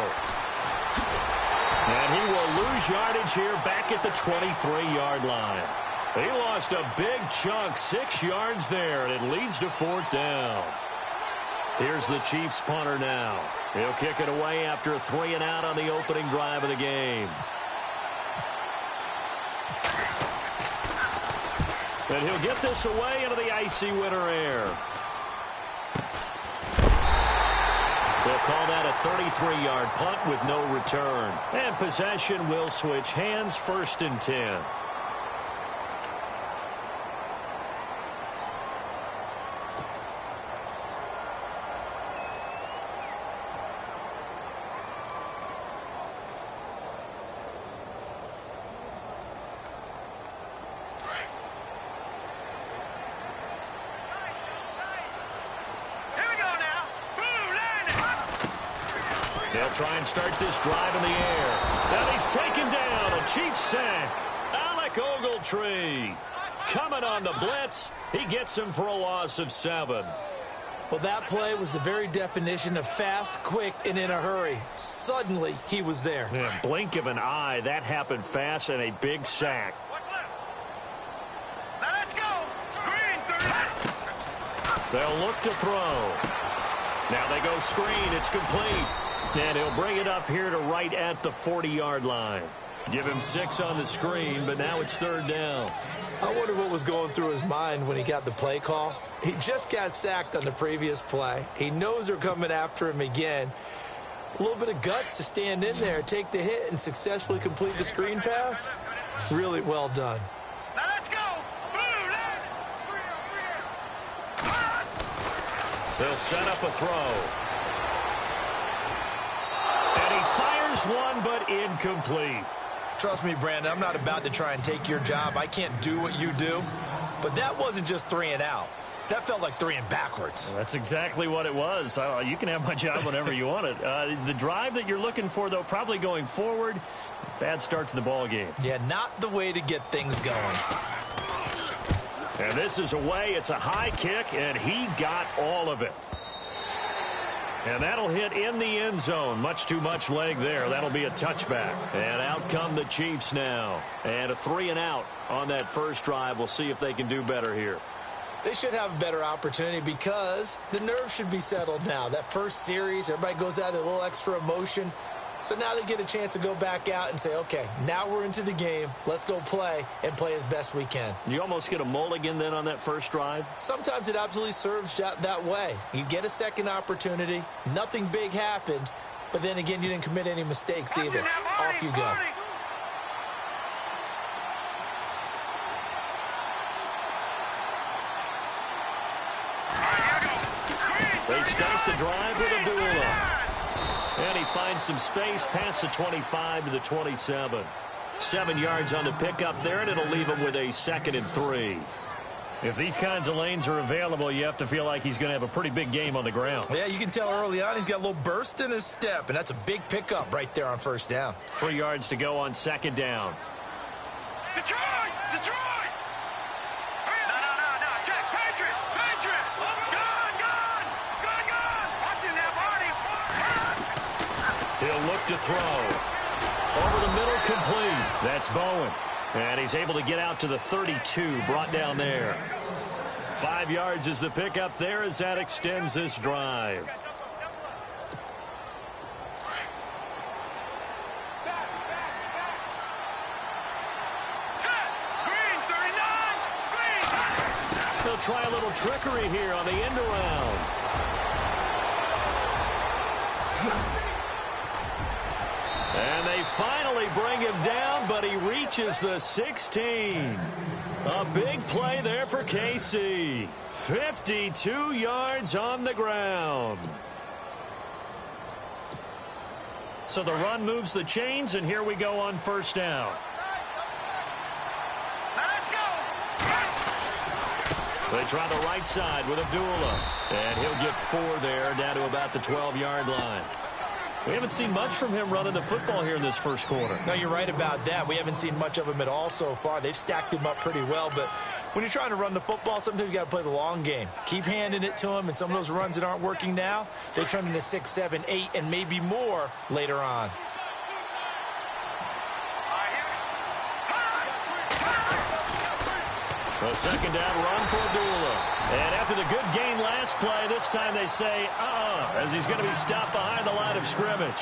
[SPEAKER 2] And he will lose yardage here back at the 23-yard line. He lost a big chunk, 6 yards there, and it leads to 4th down. Here's the Chiefs punter now. He'll kick it away after a 3 and out on the opening drive of the game. And he'll get this away into the icy winter air. They'll call that a 33-yard punt with no return. And possession will switch hands, 1st and 10. They'll try and start this drive in the air. And he's taken down. A Chiefs sack. Alec Ogletree coming on the blitz. He gets him for a loss of 7.
[SPEAKER 3] Well, that play was the very definition of fast, quick, and in a hurry. Suddenly, he was there.
[SPEAKER 2] Yeah, blink of an eye, that happened fast, and a big sack.
[SPEAKER 4] What's left? Now let's go. Green, 30.
[SPEAKER 2] They'll look to throw. Now they go screen. It's complete. And he'll bring it up here to right at the 40-yard line. Give him 6 on the screen, but now it's 3rd down.
[SPEAKER 3] I wonder what was going through his mind when he got the play call. He just got sacked on the previous play. He knows they're coming after him again. A little bit of guts to stand in there, take the hit, and successfully complete the screen pass. Really well done.
[SPEAKER 4] Now let's go.
[SPEAKER 2] They'll set up a throw. And he fires one, but incomplete.
[SPEAKER 3] Trust me, Brandon, I'm not about to try and take your job. I can't do what you do. But that wasn't just 3 and out. That felt like 3 and backwards.
[SPEAKER 2] Well, that's exactly what it was. You can have my job whenever you want it. The drive that you're looking for, though, probably going forward. Bad start to the ball game.
[SPEAKER 3] Yeah, not the way to get things going.
[SPEAKER 2] And this is away. It's a high kick, and he got all of it. And that'll hit in the end zone. Much too much leg there. That'll be a touchback. And out come the Chiefs now. And a 3 and out on that first drive. We'll see if they can do better here.
[SPEAKER 3] They should have a better opportunity because the nerves should be settled now. That first series, everybody goes out with a little extra emotion. So now they get a chance to go back out and say, okay, now we're into the game. Let's go play and play as best we can.
[SPEAKER 2] You almost get a mulligan then on that first drive?
[SPEAKER 3] Sometimes it absolutely serves that way. You get a second opportunity. Nothing big happened. But then again, you didn't commit any mistakes either. Off you go.
[SPEAKER 2] They start the drive with a duel. And he finds some space past the 25 to the 27. 7 yards on the pickup there, and it'll leave him with a 2nd and 3. If these kinds of lanes are available, you have to feel like he's going to have a pretty big game on the ground.
[SPEAKER 3] Yeah, you can tell early on he's got a little burst in his step, and that's a big pickup right there on first down.
[SPEAKER 2] 3 yards to go on 2nd down.
[SPEAKER 4] Detroit! Detroit! No. Jack, Patriot! Gun! Watch him now, Barney!
[SPEAKER 2] He'll look to throw. Over the middle, complete. That's Bowen. And he's able to get out to the 32, brought down there. 5 yards is the pickup there as that extends this drive. They'll try a little trickery here on the end around. And they finally bring him down, but he reaches the 16. A big play there for KC. 52 yards on the ground. So the run moves the chains, and here we go on first down. They try the right side with Abdullah. And he'll get 4 there, down to about the 12-yard line. We haven't seen much from him running the football here in this first quarter.
[SPEAKER 3] No, you're right about that. We haven't seen much of him at all so far. They've stacked him up pretty well, but when you're trying to run the football, sometimes you got to play the long game. Keep handing it to him, and some of those runs that aren't working now, they turn into 6, 7, 8, and maybe more later on.
[SPEAKER 2] A 2nd down run for Abdullah. And after the good gain last play, this time they say, as he's going to be stopped behind the line of scrimmage.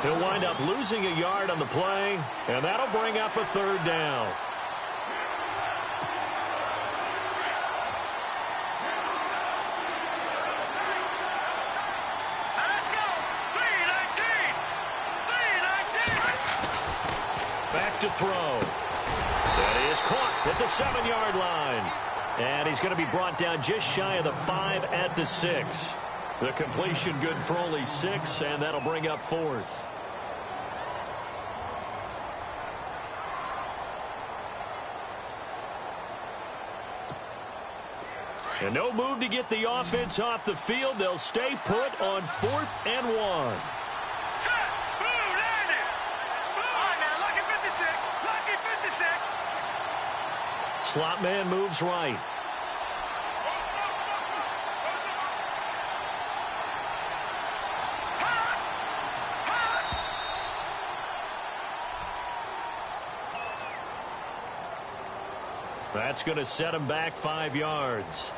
[SPEAKER 2] He'll wind up losing a yard on the play, and that'll bring up a 3rd down.
[SPEAKER 4] Let's go! 3-19!
[SPEAKER 2] Back to throw. That is caught at the 7-yard line. And he's going to be brought down just shy of the 5 at the 6. The completion good for only 6, and that'll bring up 4th. And no move to get the offense off the field. They'll stay put on 4th and 1. Slot man moves right. That's going to set him back 5 yards.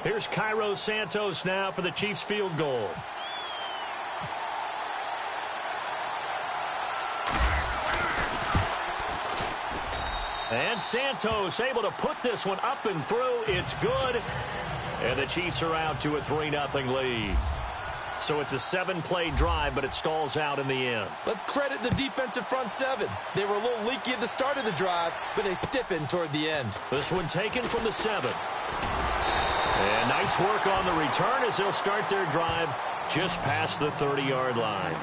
[SPEAKER 2] Here's Cairo Santos now for the Chiefs field goal. And Santos able to put this one up and through. It's good. And the Chiefs are out to a 3-0 lead. So it's a 7-play drive, but it stalls out in the end.
[SPEAKER 3] Let's credit the defensive front seven. They were a little leaky at the start of the drive, but they stiffened toward the end.
[SPEAKER 2] This one taken from the 7. And nice work on the return as they'll start their drive just past the 30-yard line.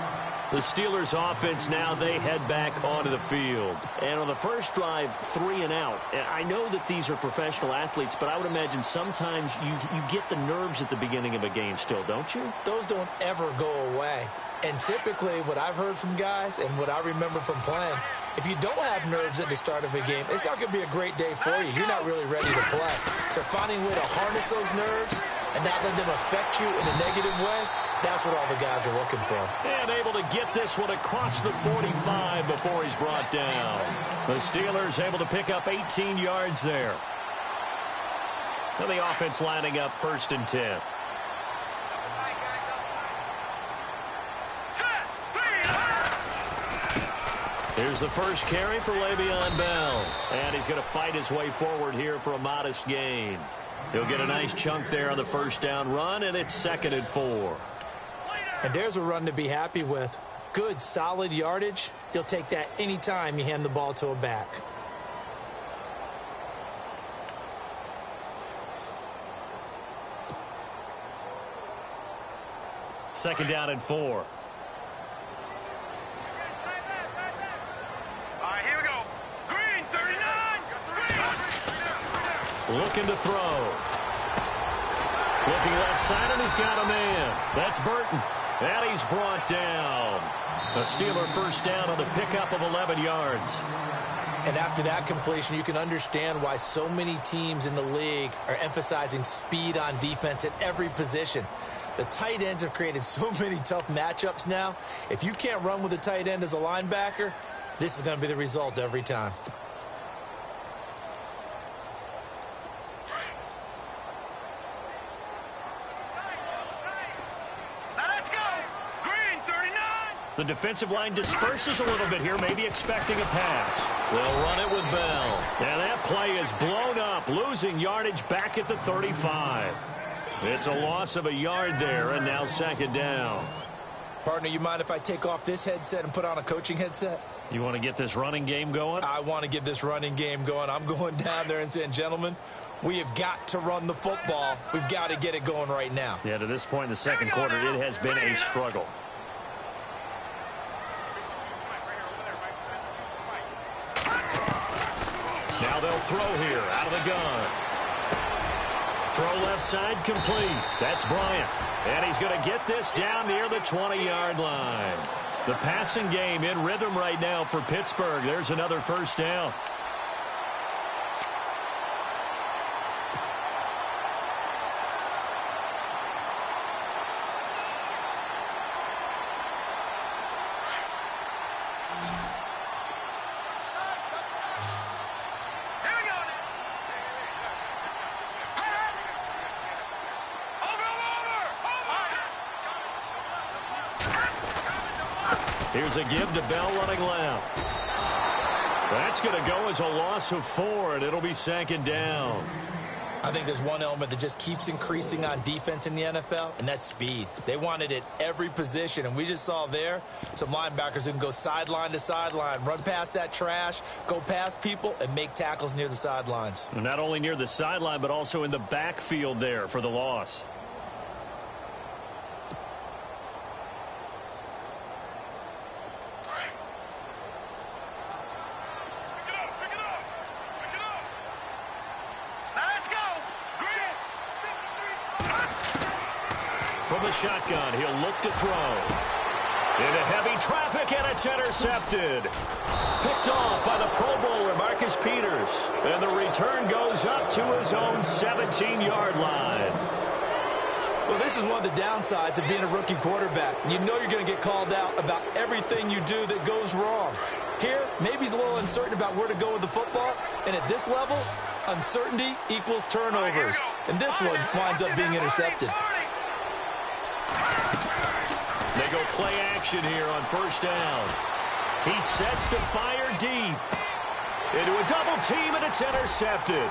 [SPEAKER 2] The Steelers offense now, they head back onto the field. And on the first drive, 3 and out. I know that these are professional athletes, but I would imagine sometimes you get the nerves at the beginning of a game still, don't you?
[SPEAKER 3] Those don't ever go away. And typically what I've heard from guys and what I remember from playing, if you don't have nerves at the start of a game, it's not going to be a great day for you. You're not really ready to play. So finding a way to harness those nerves and not let them affect you in a negative way, that's what all the guys are looking for.
[SPEAKER 2] And able to get this one across the 45 before he's brought down. The Steelers able to pick up 18 yards there. And the offense lining up 1st and 10. Here's the first carry for Le'Veon Bell. And he's going to fight his way forward here for a modest gain. He'll get a nice chunk there on the first down run, and it's 2nd and 4.
[SPEAKER 3] And there's a run to be happy with. Good, solid yardage. You'll take that anytime you hand the ball to a back.
[SPEAKER 2] Second down and 4. Looking to throw. Looking left side, and he's got a man. That's Burton. And he's brought down. A Steeler first down on the pickup of 11 yards.
[SPEAKER 3] And after that completion, you can understand why so many teams in the league are emphasizing speed on defense at every position. The tight ends have created so many tough matchups now. If you can't run with a tight end as a linebacker, this is going to be the result every time.
[SPEAKER 2] The defensive line disperses a little bit here, maybe expecting a pass. They'll run it with Bell. And that play is blown up, losing yardage back at the 35. It's a loss of a yard there, and now 2nd down.
[SPEAKER 3] Partner, you mind if I take off this headset and put on a coaching headset?
[SPEAKER 2] You want to get this running game going?
[SPEAKER 3] I want to get this running game going. I'm going down there and saying, gentlemen, we have got to run the football. We've got to get it going right now.
[SPEAKER 2] Yeah, to this point in the second quarter, it has been a struggle. Now they'll throw here out of the gun. Throw left side complete. That's Bryant. And he's going to get this down near the 20-yard line. The passing game in rhythm right now for Pittsburgh. There's another first down. Here's a give to Bell running left. That's going to go as a loss of 4, and it'll be 2nd down.
[SPEAKER 3] I think there's one element that just keeps increasing on defense in the NFL, and that's speed. They want it at every position, and we just saw there some linebackers who can go sideline to sideline, run past that trash, go past people, and make tackles near the sidelines.
[SPEAKER 2] And not only near the sideline, but also in the backfield there for the loss. From the shotgun, he'll look to throw. Into heavy traffic, and it's intercepted. Picked off by the Pro Bowler, Marcus Peters. And the return goes up to his own 17-yard line.
[SPEAKER 3] Well, this is one of the downsides of being a rookie quarterback. You know you're going to get called out about everything you do that goes wrong. Here, maybe he's a little uncertain about where to go with the football, and at this level, uncertainty equals turnovers. And this one winds up being intercepted.
[SPEAKER 2] They go play action here on first down. He sets to fire deep. Into a double team, and it's intercepted.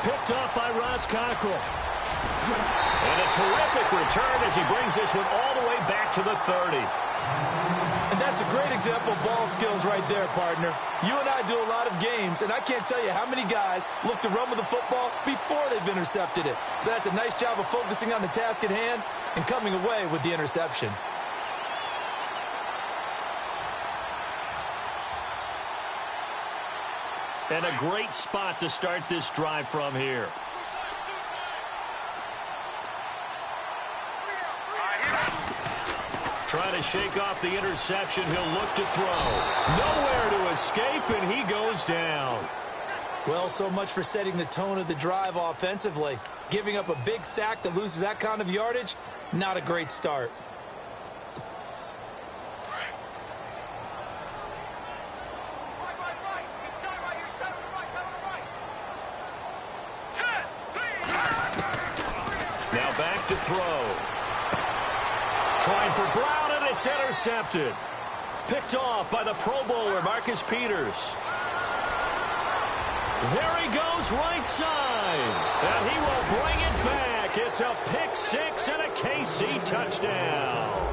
[SPEAKER 2] Picked up by Ross Cockrell. And a terrific return as he brings this one all the way back to the 30.
[SPEAKER 3] And that's a great example of ball skills right there, partner. You and I do a lot of games, and I can't tell you how many guys look to run with the football before they've intercepted it. So that's a nice job of focusing on the task at hand and coming away with the interception.
[SPEAKER 2] And a great spot to start this drive from here. Trying to shake off the interception. He'll look to throw. Nowhere to escape, and he goes down.
[SPEAKER 3] Well, so much for setting the tone of the drive offensively. Giving up a big sack that loses that kind of yardage, not a great start.
[SPEAKER 2] Now back to throw. Trying for Brown, and it's intercepted. Picked off by the Pro Bowler, Marcus Peters. There he goes, right side. And he will bring it back. It's a pick six and a KC touchdown.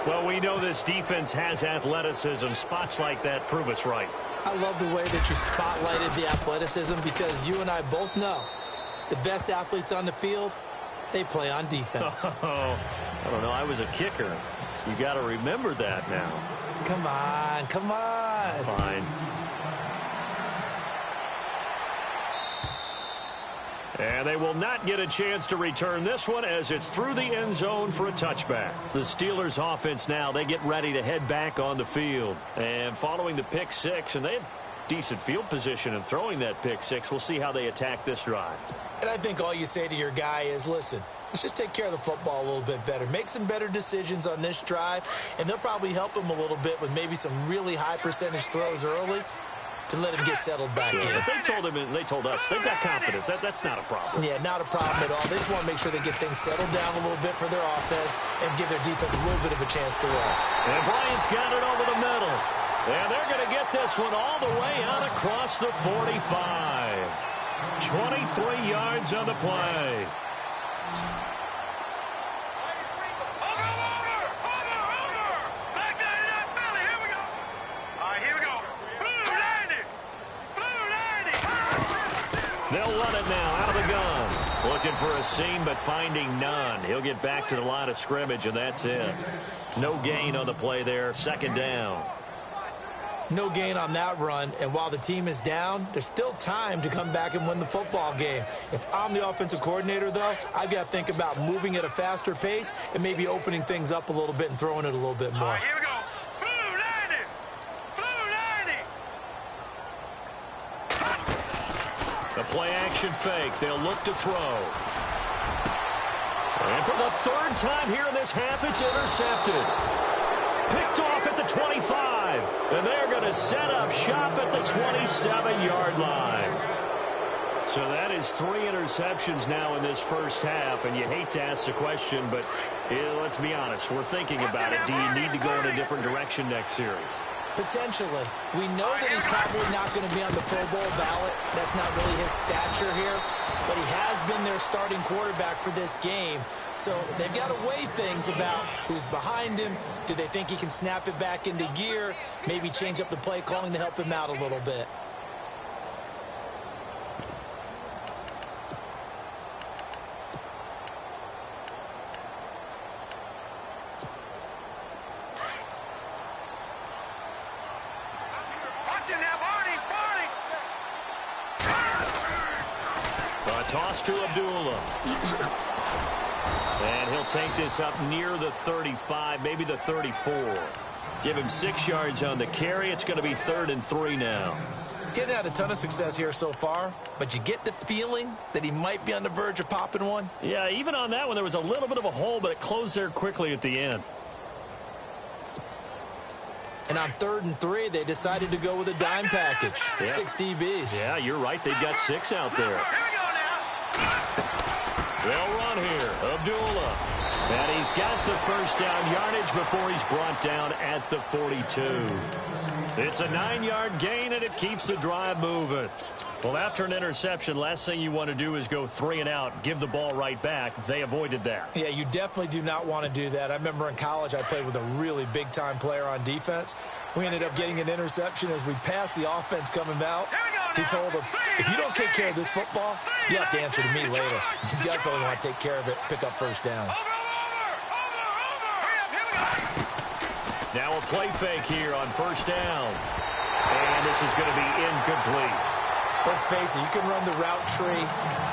[SPEAKER 2] Well, we know this defense has athleticism. Spots like that prove us right.
[SPEAKER 3] I love the way that you spotlighted the athleticism because you and I both know the best athletes on the field, they play on defense.
[SPEAKER 2] Oh, I don't know. I was a kicker. You got to remember that now.
[SPEAKER 3] Come on, come on.
[SPEAKER 2] Fine. And they will not get a chance to return this one as it's through the end zone for a touchback. The Steelers offense now, they get ready to head back on the field. And following the pick six, and they had decent field position in throwing that pick six, we'll see how they attack this drive.
[SPEAKER 3] And I think all you say to your guy is, listen, let's just take care of the football a little bit better. Make some better decisions on this drive, and they'll probably help him a little bit with maybe some really high percentage throws early to let him get settled back in.
[SPEAKER 2] They told him, and they told us, they've got confidence. That's not a problem.
[SPEAKER 3] Yeah, not a problem at all. They just want to make sure they get things settled down a little bit for their offense and give their defense a little bit of a chance to rest.
[SPEAKER 2] And Bryant's got it over the middle. And they're going to get this one all the way out across the 45. 23 yards on the play. They'll run it now out of the gun. Looking for a seam, but finding none. He'll get back to the line of scrimmage, and that's it. No gain on the play there. Second down.
[SPEAKER 3] No gain on that run, and while the team is down, there's still time to come back and win the football game. If I'm the offensive coordinator, though, I've got to think about moving at a faster pace and maybe opening things up a little bit and throwing it a little bit more.
[SPEAKER 4] Here we go. Blue 90. Blue 90.
[SPEAKER 2] The play action fake. They'll look to throw. And for the third time here in this half, it's intercepted. Picked off at the 25. And they're going to set up shop at the 27-yard line. So that is 3 interceptions now in this first half. And you hate to ask the question, but let's be honest. We're thinking about it. Do you need to go in a different direction next series?
[SPEAKER 3] Potentially. We know that he's probably not going to be on the Pro Bowl ballot. That's not really his stature here. But he has been their starting quarterback for this game. So they've got to weigh things about who's behind him. Do they think he can snap it back into gear? Maybe change up the play calling to help him out a little bit.
[SPEAKER 2] Toss to Abdullah. And he'll take this up near the 35, maybe the 34. Give him 6 yards on the carry. It's going to be 3rd and 3 now.
[SPEAKER 3] Getting had a ton of success here so far, but you get the feeling that he might be on the verge of popping one.
[SPEAKER 2] Yeah, even on that one, there was a little bit of a hole, but it closed there quickly at the end.
[SPEAKER 3] And on 3rd and 3, they decided to go with a dime package. Yeah. 6 DBs.
[SPEAKER 2] Yeah, you're right. They've got 6 out there. They'll run here. Abdullah. And he's got the first down yardage before he's brought down at the 42. It's a 9-yard gain, and it keeps the drive moving. Well, after an interception, last thing you want to do is go 3 and out, give the ball right back. They avoided that.
[SPEAKER 3] Yeah, you definitely do not want to do that. I remember in college I played with a really big-time player on defense. We ended up getting an interception as we passed the offense coming out. He told him, if you don't take care of this football, you have to answer to me later. You definitely want to take care of it, pick up first downs.
[SPEAKER 2] Now a play fake here on first down. And this is going to be incomplete.
[SPEAKER 3] Let's face it, you can run the route tree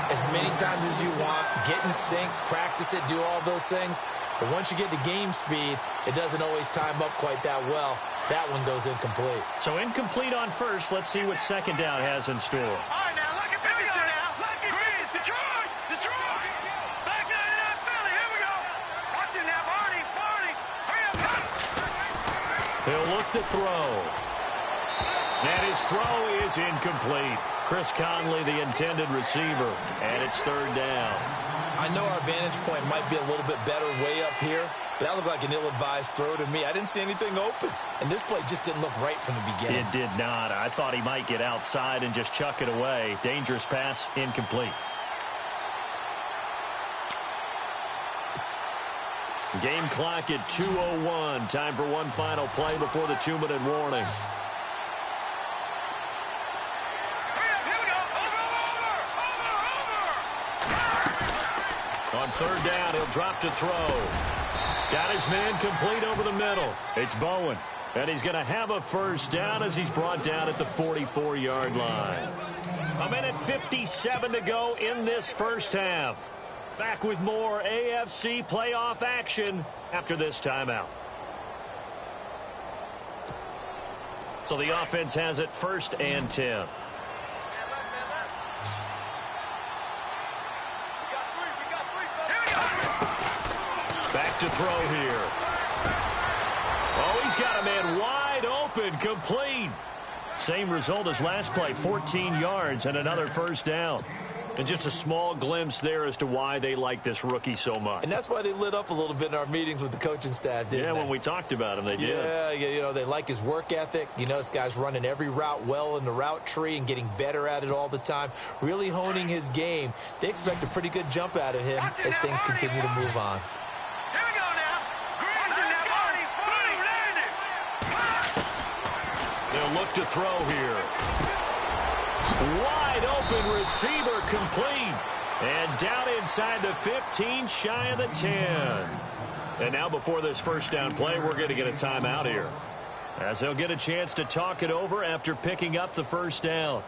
[SPEAKER 3] as many times as you want, get in sync, practice it, do all those things. But once you get to game speed, it doesn't always time up quite that well. That one goes incomplete.
[SPEAKER 2] So incomplete on first. Let's see what second down has in store.
[SPEAKER 4] All right, now, look at this now. Greens, Detroit. Back 99 Philly. Here we go. Watch it now, Barney. Hurry up.
[SPEAKER 2] He'll look to throw. And his throw is incomplete. Chris Conley, the intended receiver, and it's 3rd down.
[SPEAKER 3] I know our vantage point might be a little bit better way up here, but that looked like an ill-advised throw to me. I didn't see anything open, and this play just didn't look right from the beginning.
[SPEAKER 2] It did not. I thought he might get outside and just chuck it away. Dangerous pass, incomplete. Game clock at 2:01. Time for one final play before the 2-minute warning. On 3rd down, he'll drop to throw. Got his man complete over the middle. It's Bowen. And he's going to have a first down as he's brought down at the 44-yard line. 1:57 to go in this first half. Back with more AFC playoff action after this timeout. So the offense has it 1st and 10. Back to throw here. Oh, he's got a man wide open, complete. Same result as last play, 14 yards and another first down. And just a small glimpse there as to why they like this rookie so much.
[SPEAKER 3] And that's why they lit up a little bit in our meetings with the coaching staff, didn't they?
[SPEAKER 2] Yeah, when we talked about him, they did.
[SPEAKER 3] Yeah, you know, they like his work ethic. You know, this guy's running every route well in the route tree and getting better at it all the time, really honing his game. They expect a pretty good jump out of him as things continue to move on.
[SPEAKER 4] Here we go now. Greens in that Barney.
[SPEAKER 2] They'll look to throw here. Wide open receiver, complete. And down inside the 15, shy of the 10. And now before this first down play, we're going to get a timeout here, as they'll get a chance to talk it over after picking up the first down.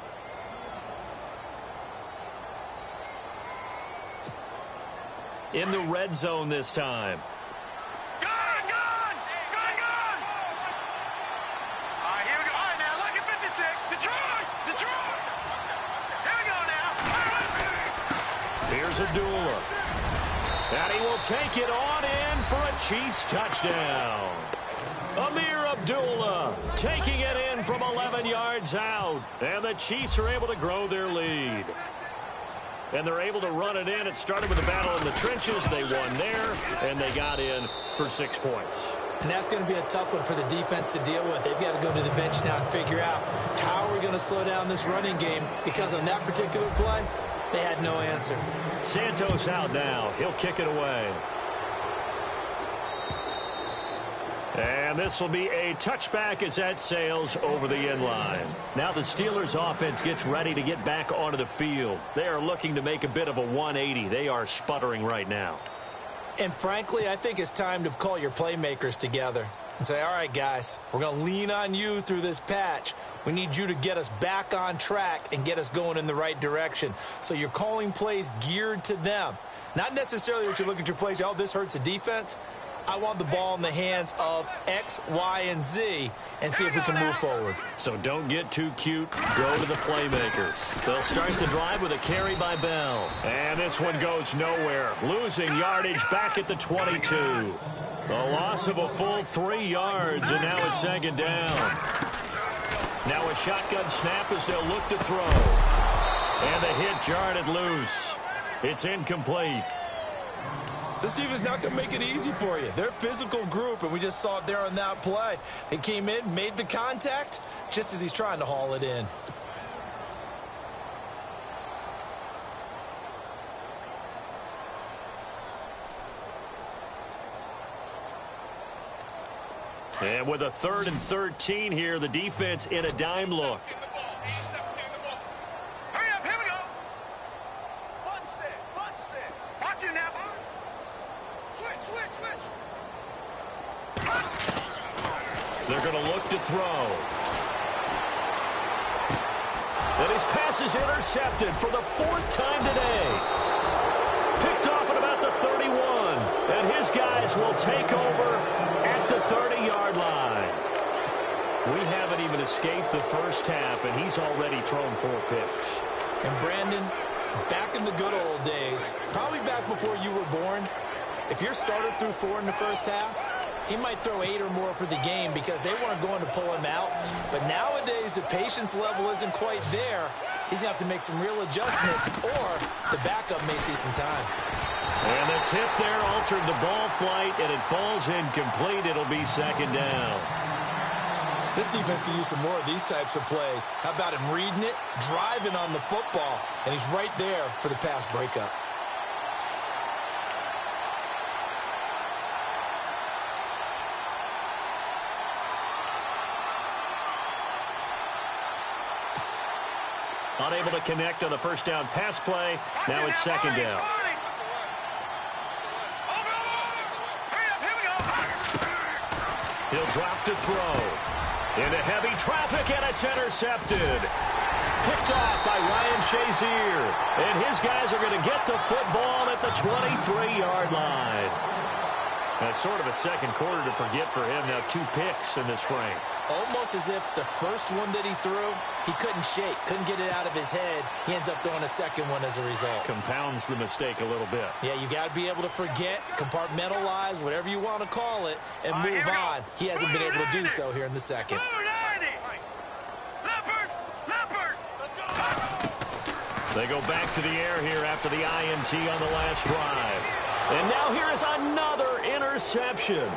[SPEAKER 2] In the red zone this time. Here's Abdullah. And he will take it on in for a Chiefs touchdown. Amir Abdullah taking it in from 11 yards out. And the Chiefs are able to grow their lead. And they're able to run it in. It started with a battle in the trenches. They won there, and they got in for 6 points.
[SPEAKER 3] And that's going to be a tough one for the defense to deal with. They've got to go to the bench now and figure out how are we going to slow down this running game, because on that particular play, they had no answer.
[SPEAKER 2] Santos out now. He'll kick it away. And this will be a touchback as that sails over the end line. Now the Steelers offense gets ready to get back onto the field. They are looking to make a bit of a 180. They are sputtering right now.
[SPEAKER 3] And frankly, I think it's time to call your playmakers together and say, all right, guys, we're going to lean on you through this patch. We need you to get us back on track and get us going in the right direction. So you're calling plays geared to them. Not necessarily that you look at your plays, oh, this hurts the defense. I want the ball in the hands of X, Y, and Z and see if we can move forward.
[SPEAKER 2] So don't get too cute. Go to the playmakers. They'll start the drive with a carry by Bell. And this one goes nowhere. Losing yardage back at the 22. A loss of a full 3 yards, and now it's second down. Now a shotgun snap as they'll look to throw. And the hit jarred it loose. It's incomplete.
[SPEAKER 3] This defense is not going to make it easy for you. They're a physical group, and we just saw it there on that play. They came in, made the contact, just as he's trying to haul it in.
[SPEAKER 2] And with a 3rd and 13 here, the defense in a dime look.
[SPEAKER 4] Hurry up, here we go. Punch it. Watch it now. Switch.
[SPEAKER 2] They're going to look to throw. And his pass is intercepted for the 4th time today. Picked off at about the 31. And his guys will take over at the 30-yard line. We haven't even escaped the first half, and he's already thrown 4 picks.
[SPEAKER 3] And Brandon, back in the good old days, probably back before you were born, if your starter threw 4 in the first half, he might throw 8 or more for the game because they weren't going to pull him out. But nowadays, the patience level isn't quite there. He's going to have to make some real adjustments, or the backup may see some time.
[SPEAKER 2] And the tip there altered the ball flight, and it falls incomplete. It'll be second down.
[SPEAKER 3] This defense can use some more of these types of plays. How about him reading it, driving on the football, and he's right there for the pass breakup.
[SPEAKER 2] Unable to connect on the first down pass play. Now it's second down. He'll drop to throw. Into heavy traffic, and it's intercepted. Picked off by Ryan Shazier. And his guys are going to get the football at the 23-yard line. That's sort of a second quarter to forget for him. Now 2 picks in this frame.
[SPEAKER 3] Almost as if the first one that he threw, he couldn't shake, couldn't get it out of his head. He ends up throwing a second one as a result.
[SPEAKER 2] Compounds the mistake a little bit.
[SPEAKER 3] Yeah, you got to be able to forget, compartmentalize, whatever you want to call it, and move on. He hasn't been able to do so here in the second.
[SPEAKER 2] They go back to the air here after the INT on the last drive. And now here is another interception.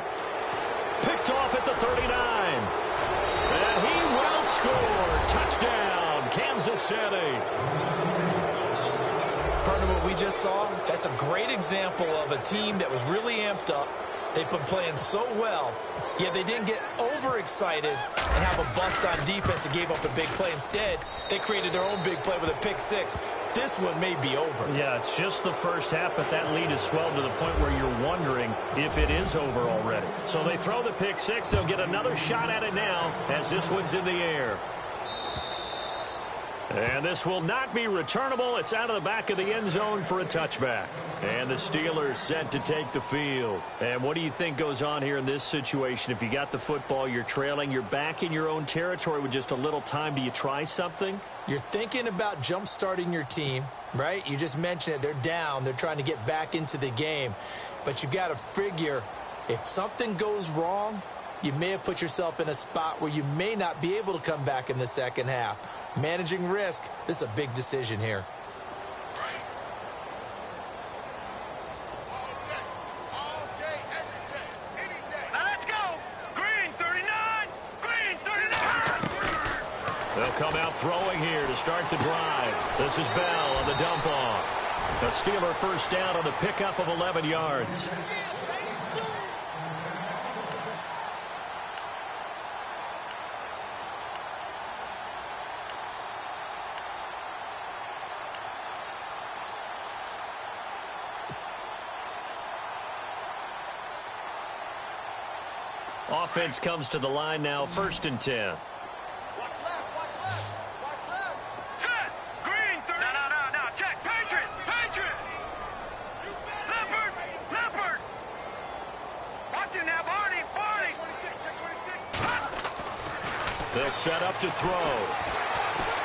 [SPEAKER 2] Picked off at the 39. And he will score. Touchdown, Kansas City.
[SPEAKER 3] Partner, what we just saw, that's a great example of a team that was really amped up. They've been playing so well, yet they didn't get overexcited and have a bust on defense and gave up a big play. Instead, they created their own big play with a pick 6. This one may be over.
[SPEAKER 2] Yeah, it's just the first half, but that lead has swelled to the point where you're wondering if it is over already. So they throw the pick 6. They'll get another shot at it now as this one's in the air. And this will not be returnable. It's out of the back of the end zone for a touchback. And the Steelers set to take the field. And what do you think goes on here in this situation? If you got the football, you're trailing, you're back in your own territory with just a little time. Do you try something?
[SPEAKER 3] You're thinking about jump-starting your team, right? You just mentioned it. They're down. They're trying to get back into the game. But you got to figure if something goes wrong, you may have put yourself in a spot where you may not be able to come back in the second half. Managing risk, this is a big decision here.
[SPEAKER 4] Now let's go. Green 39. Green 39.
[SPEAKER 2] They'll come out throwing here to start the drive. This is Bell on the dump off. A Steeler first down on the pickup of 11 yards. Offense comes to the line now, 1st and 10.
[SPEAKER 4] Watch left. Watch left. Set. Green 30. No. Check. Patriot. Leopard. Watch
[SPEAKER 2] They'll set up to throw.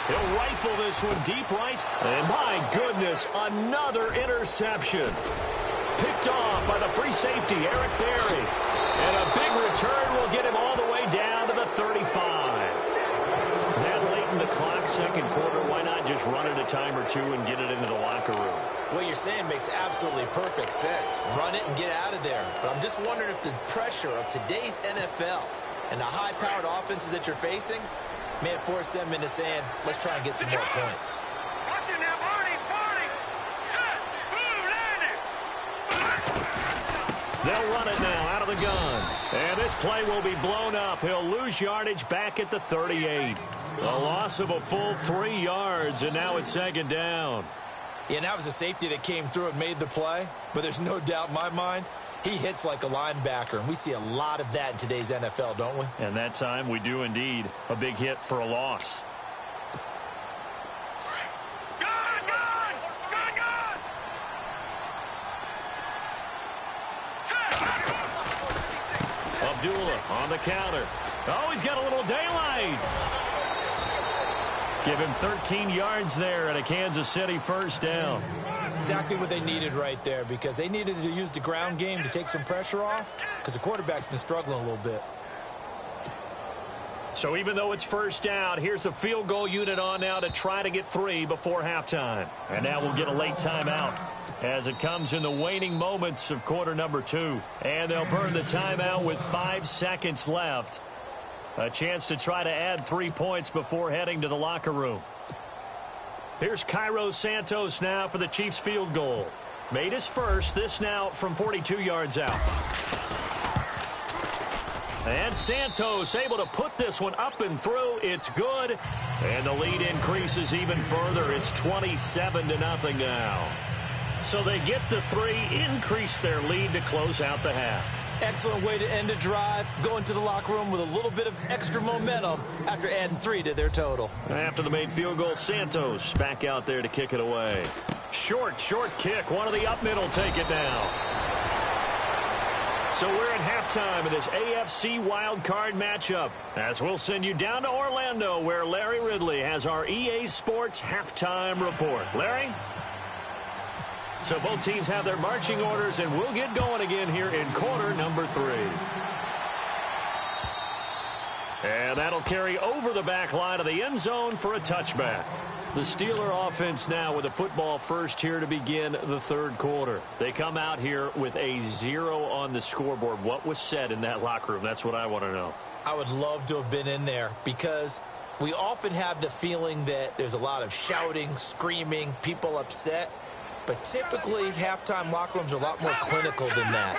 [SPEAKER 2] He'll rifle this one deep right. And my goodness, another interception. Picked off by the free safety, Eric Berry. And a big return will get him all the way down to the 35. That late in the clock, second quarter, why not just run it a time or two and get it into the locker room?
[SPEAKER 3] What you're saying makes absolutely perfect sense. Run it and get out of there. But I'm just wondering if the pressure of today's NFL and the high-powered offenses that you're facing may have forced them into saying, let's try and get some more points.
[SPEAKER 4] Watch it now, Barney, Barney. Set, blue, landing.
[SPEAKER 2] They'll run it now out of the gun. And this play will be blown up. He'll lose yardage back at the 38. A loss of a full 3 yards, and now it's second down.
[SPEAKER 3] Yeah, and that was a safety that came through and made the play. But there's no doubt in my mind, he hits like a linebacker, and we see a lot of that in today's NFL, don't we?
[SPEAKER 2] And that time we do indeed. A big hit for a loss. Abdullah on the counter. Oh, he's got a little daylight. Give him 13 yards there and a Kansas City first down.
[SPEAKER 3] Exactly what they needed right there, because they needed to use the ground game to take some pressure off, because the quarterback's been struggling a little bit.
[SPEAKER 2] So even though it's first down, here's the field goal unit on now to try to get 3 before halftime. And now we'll get a late timeout as it comes in the waning moments of quarter number 2. And they'll burn the timeout with 5 seconds left. A chance to try to add 3 points before heading to the locker room. Here's Cairo Santos now for the Chiefs field goal. Made his first, this now from 42 yards out. And Santos able to put this one up and through. It's good. And the lead increases even further. It's 27-0 now. So they get the 3, increase their lead to close out the half.
[SPEAKER 3] Excellent way to end a drive. Go into the locker room with a little bit of extra momentum after adding 3 to their total.
[SPEAKER 2] After the made field goal, Santos back out there to kick it away. Short kick. One of the up middle take it now. So we're at halftime of this AFC wildcard matchup, as we'll send you down to Orlando, where Larry Ridley has our EA Sports halftime report. Larry? So both teams have their marching orders, and we'll get going again here in quarter number 3. And that'll carry over the back line of the end zone for a touchback. The Steeler offense now with a football first here to begin the third quarter. They come out here with a 0 on the scoreboard. What was said in that locker room? That's what I want to know.
[SPEAKER 3] I would love to have been in there, because we often have the feeling that there's a lot of shouting, screaming, people upset. But typically, halftime locker rooms are a lot more clinical than that.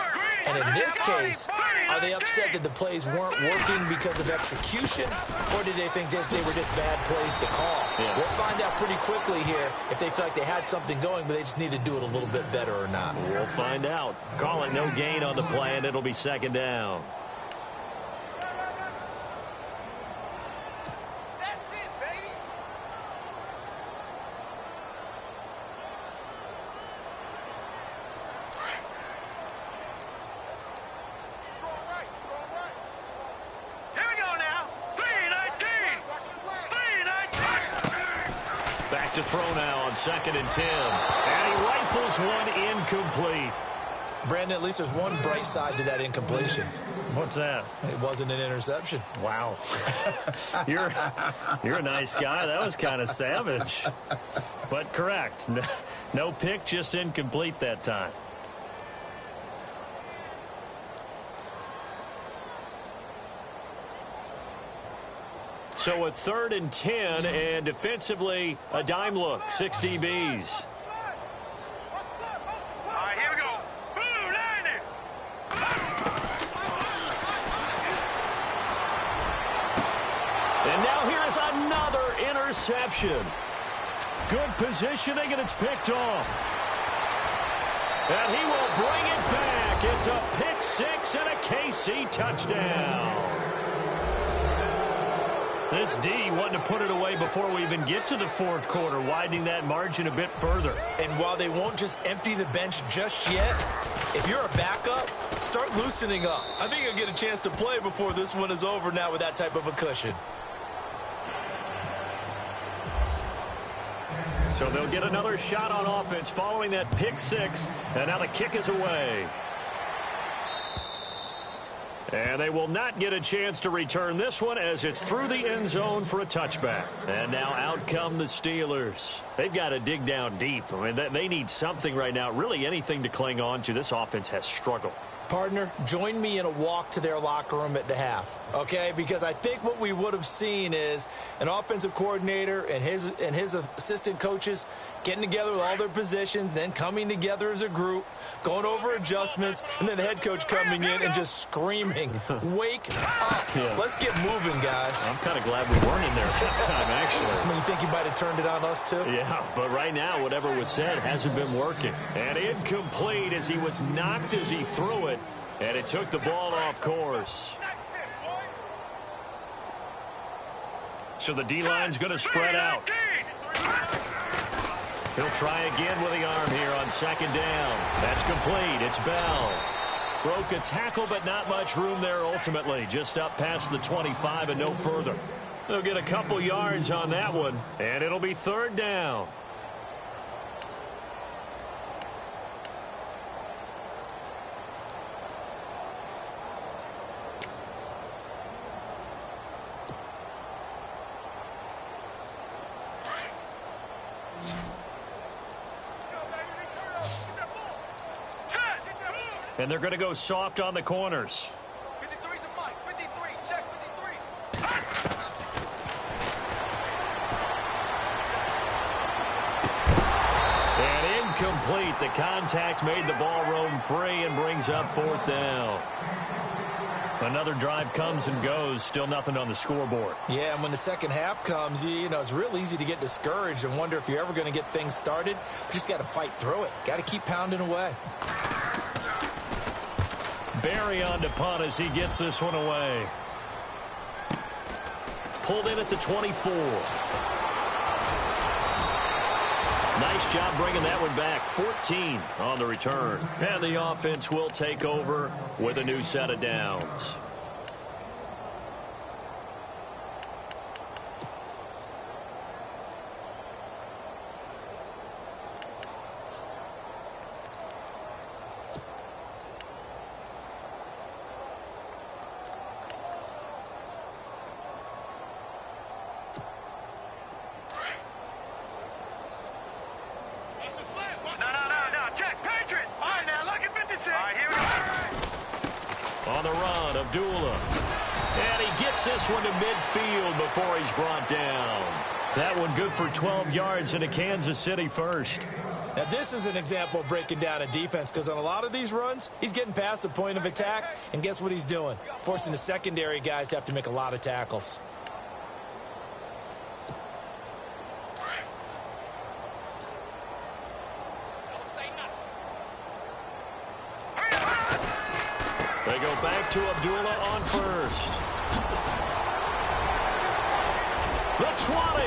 [SPEAKER 3] And in this case, are they upset that the plays weren't working because of execution, or did they think they were just bad plays to call?
[SPEAKER 2] Yeah.
[SPEAKER 3] We'll find out pretty quickly here if they feel like they had something going, but they just need to do it a little bit better or not.
[SPEAKER 2] We'll find out. Call it no gain on the play, and it'll be second down. To throw now on 2nd and 10. And he rifles one incomplete.
[SPEAKER 3] Brandon, at least there's one bright side to that incompletion.
[SPEAKER 2] What's that?
[SPEAKER 3] It wasn't an interception.
[SPEAKER 2] Wow. You're a nice guy. That was kind of savage. But correct. No pick, just incomplete that time. So a 3rd and 10, and defensively, a dime look, 6 DBs.
[SPEAKER 4] All right, here we go. Blue, landing.
[SPEAKER 2] And now here is another interception. Good positioning, and it's picked off. And he will bring it back. It's a pick 6 and a KC touchdown. This D wanting to put it away before we even get to the fourth quarter, widening that margin a bit further.
[SPEAKER 3] And while they won't just empty the bench just yet, if you're a backup, start loosening up. I think you'll get a chance to play before this one is over now with that type of a cushion.
[SPEAKER 2] So they'll get another shot on offense following that pick six. And now the kick is away. And they will not get a chance to return this one as it's through the end zone for a touchback. And now out come the Steelers. They've got to dig down deep. I mean, they need something right now, really anything to cling on to. This offense has struggled.
[SPEAKER 3] Partner, join me in a walk to their locker room at the half, okay? Because I think what we would have seen is an offensive coordinator and his assistant coaches getting together with all their positions, then coming together as a group, going over adjustments, and then the head coach coming in and just screaming, wake up. Yeah. Let's get moving, guys.
[SPEAKER 2] I'm kind of glad we weren't in there at that time, actually.
[SPEAKER 3] I mean, you think you might have turned it on us, too?
[SPEAKER 2] Yeah, but right now, whatever was said hasn't been working. And incomplete as he was knocked as he threw it. And it took the ball off course. So the D-line's going to spread out. He'll try again with the arm here on second down. That's complete. It's Bell. Broke a tackle, but not much room there ultimately. Just up past the 25 and no further. They'll get a couple yards on that one, and it'll be third down. And they're going to go soft on the corners.
[SPEAKER 4] 53's the mic. 53. Check 53.
[SPEAKER 2] And incomplete. The contact made the ball roam free and brings up fourth down. Another drive comes and goes. Still nothing on the scoreboard.
[SPEAKER 3] Yeah, and when the second half comes, you know, it's real easy to get discouraged and wonder if you're ever going to get things started. You just got to fight through it. Got to keep pounding away.
[SPEAKER 2] Barry on to punt as he gets this one away. Pulled in at the 24. Nice job bringing that one back. 14 on the return. And the offense will take over with a new set of downs. On the run, Abdullah. And he gets this one to midfield before he's brought down. That one good for 12 yards into Kansas City first.
[SPEAKER 3] Now, this is an example of breaking down a defense because on a lot of these runs, he's getting past the point of attack, and guess what he's doing? Forcing the secondary guys to have to make a lot of tackles.
[SPEAKER 2] They go back to Abdullah on first. The 20.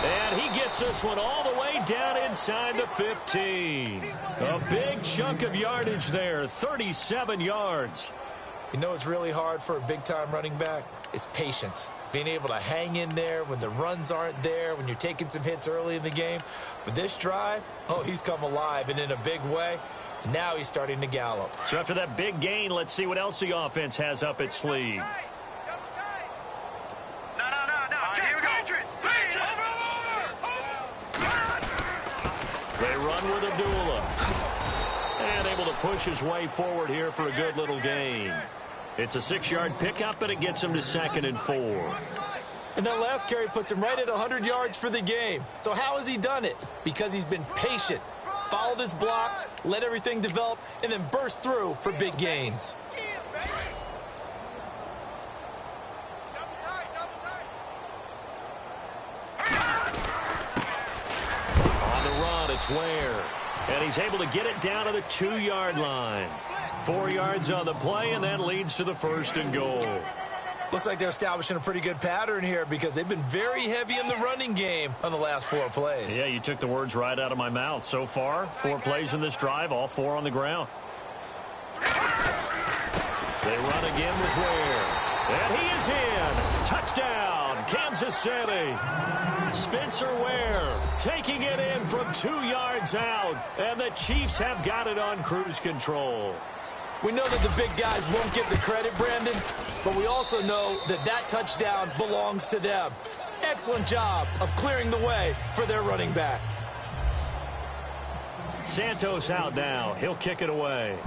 [SPEAKER 2] And he gets this one all the way down inside the 15. A big chunk of yardage there, 37 yards.
[SPEAKER 3] You know what's really hard for a big-time running back? It's patience. Being able to hang in there when the runs aren't there, when you're taking some hits early in the game. But this drive, oh, he's come alive and in a big way. Now he's starting to gallop.
[SPEAKER 2] So after that big gain, let's see what else the offense has up its sleeve. They run with Abdullah. And able to push his way forward here for a good little gain. It's a 6-yard pickup, and it gets him to 2nd and 4.
[SPEAKER 3] And that last carry puts him right at 100 yards for the game. So how has he done it? Because he's been patient. Followed his blocks, let everything develop, and then burst through for big gains.
[SPEAKER 2] On the run, it's Ware. And he's able to get it down to the 2-yard line. 4 yards on the play, and that leads to the 1st and goal.
[SPEAKER 3] Looks like they're establishing a pretty good pattern here because they've been very heavy in the running game on the last 4 plays.
[SPEAKER 2] Yeah, you took the words right out of my mouth. So far, 4 plays in this drive, all 4 on the ground. They run again with Ware. And he is in. Touchdown, Kansas City. Spencer Ware taking it in from 2 yards out, and the Chiefs have got it on cruise control.
[SPEAKER 3] We know that the big guys won't get the credit, Brandon, but we also know that that touchdown belongs to them. Excellent job of clearing the way for their running back.
[SPEAKER 2] Santos out now. He'll kick it away.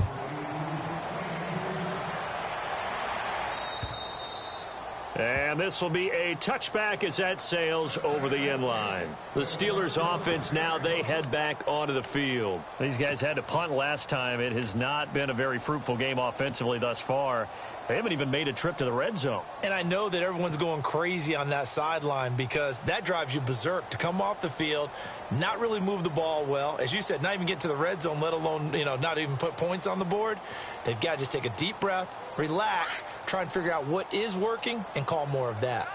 [SPEAKER 2] And this will be a touchback as that sails over the end line. The Steelers offense now, they head back onto the field. These guys had to punt last time. It has not been a very fruitful game offensively thus far. They haven't even made a trip to the red zone. And I know that everyone's going crazy on that sideline because that drives you berserk to come off the field, not really move the ball well. As you said, not even get to the red zone, let alone, not even put points on the board. They've got to just take a deep breath, relax, try and figure out what is working, and call more of that.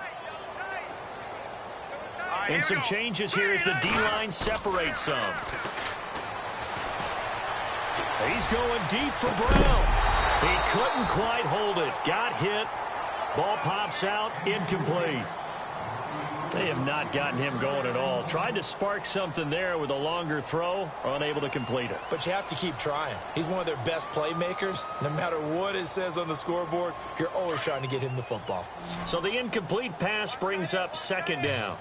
[SPEAKER 2] And some changes here as the D-line separates some. He's going deep for Brown. He couldn't quite hold it. Got hit. Ball pops out. Incomplete. They have not gotten him going at all. Tried to spark something there with a longer throw. Unable to complete it.
[SPEAKER 3] But you have to keep trying. He's one of their best playmakers. No matter what it says on the scoreboard, you're always trying to get him the football.
[SPEAKER 2] So the incomplete pass brings up second down.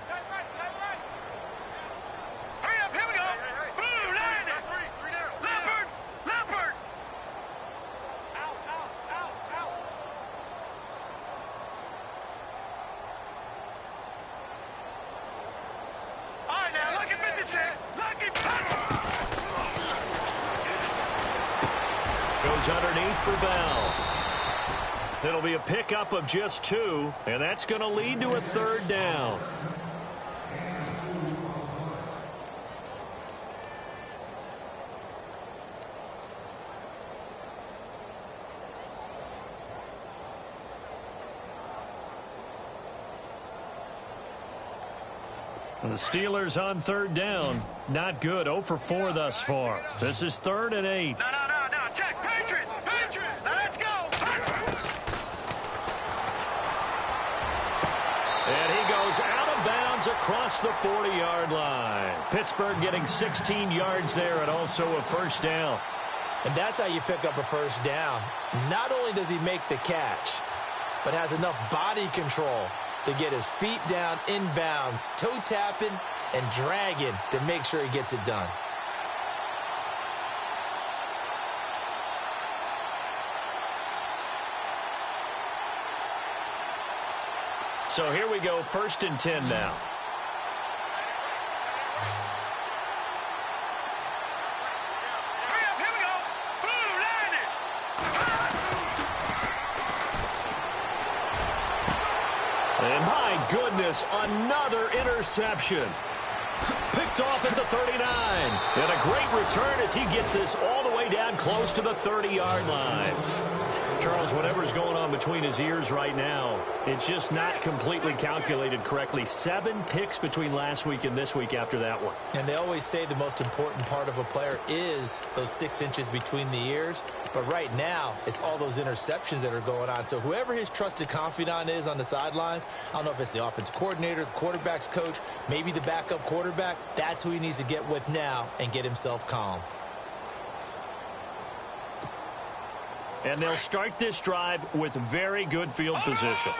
[SPEAKER 2] Underneath for Bell. It'll be a pickup of just 2, and that's going to lead to a third down. And the Steelers on third down. Not good. 0 for 4 thus far. This is 3rd and 8.
[SPEAKER 4] No. Check. Patriot. Now let's go.
[SPEAKER 2] And he goes out of bounds across the 40-yard line. Pittsburgh getting 16 yards there and also a first down.
[SPEAKER 3] And that's how you pick up a first down. Not only does he make the catch, but has enough body control to get his feet down inbounds, toe tapping and dragging to make sure he gets it done.
[SPEAKER 2] So here we go, 1st and 10 now.
[SPEAKER 4] Here we go. Boom, landed.
[SPEAKER 2] And my goodness, another interception. Picked off at the 39. And a great return as he gets this all the way down close to the 30-yard line. Charles, whatever's going on between his ears right now, it's just not completely calculated correctly. 7 picks between last week and this week after that one.
[SPEAKER 3] And they always say the most important part of a player is those 6 inches between the ears. But right now, it's all those interceptions that are going on. So whoever his trusted confidant is on the sidelines, I don't know if it's the offensive coordinator, the quarterback's coach, maybe the backup quarterback, that's who he needs to get with now and get himself calm.
[SPEAKER 2] And they'll start this drive with very good field position.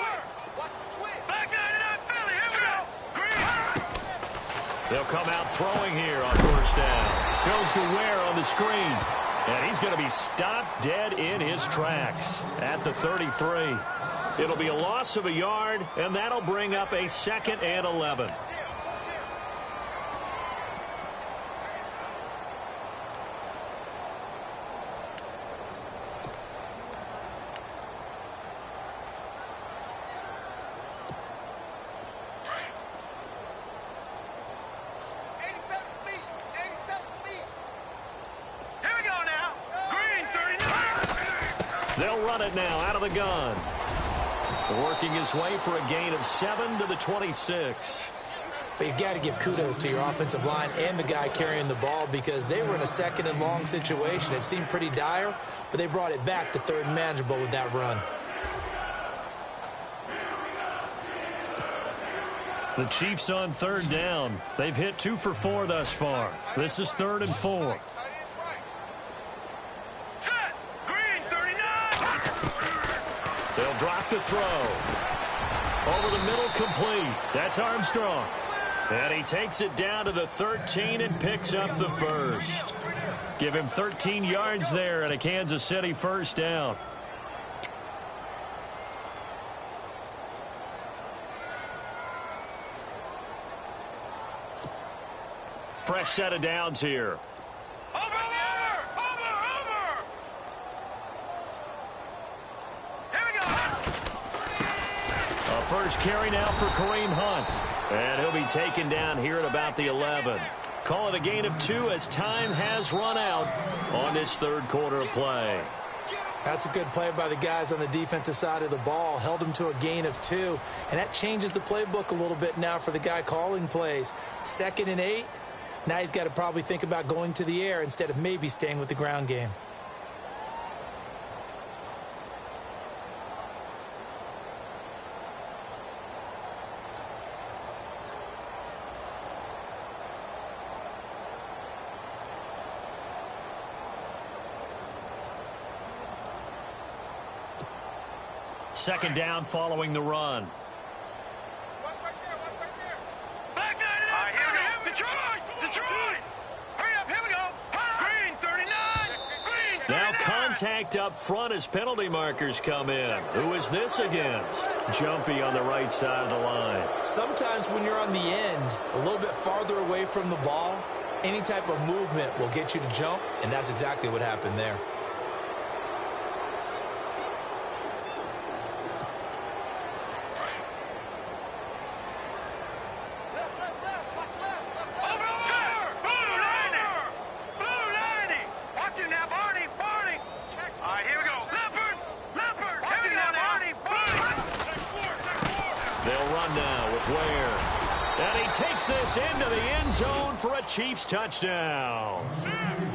[SPEAKER 2] They'll come out throwing here on first down. Goes to Ware on the screen. And he's going to be stopped dead in his tracks at the 33. It'll be a loss of a yard, and that'll bring up a 2nd and 11. They'll run it now out of the gun. Working his way for a gain of 7 to the 26.
[SPEAKER 3] But you've got to give kudos to your offensive line and the guy carrying the ball because they were in a 2nd and long situation. It seemed pretty dire, but they brought it back to 3rd and manageable with that run.
[SPEAKER 2] The Chiefs on third down. They've hit 2 for 4 thus far. This is 3rd and 4.
[SPEAKER 4] Set. Green 39.
[SPEAKER 2] They'll drop the throw. Over the middle, complete. That's Armstrong. And he takes it down to the 13 and picks up the first. Give him 13 yards there and a Kansas City first down. Fresh set of downs here.
[SPEAKER 4] Over. Here we go.
[SPEAKER 2] A first carry now for Kareem Hunt. And he'll be taken down here at about the 11. Call it a gain of 2 as time has run out on this third quarter of play.
[SPEAKER 3] That's a good play by the guys on the defensive side of the ball. Held him to a gain of 2. And that changes the playbook a little bit now for the guy calling plays. 2nd and 8. Now he's got to probably think about going to the air instead of maybe staying with the ground game.
[SPEAKER 2] Second down following the run.
[SPEAKER 4] Watch right there. Back nine. All right, here we go. Detroit. Hurry up, here we go. Green 39. Green 39.
[SPEAKER 2] Now contact up front as penalty markers come in. Who is this against? Jumpy on the right side of the line.
[SPEAKER 3] Sometimes when you're on the end, a little bit farther away from the ball, any type of movement will get you to jump, and that's exactly what happened there.
[SPEAKER 2] This into the end zone for a Chiefs touchdown.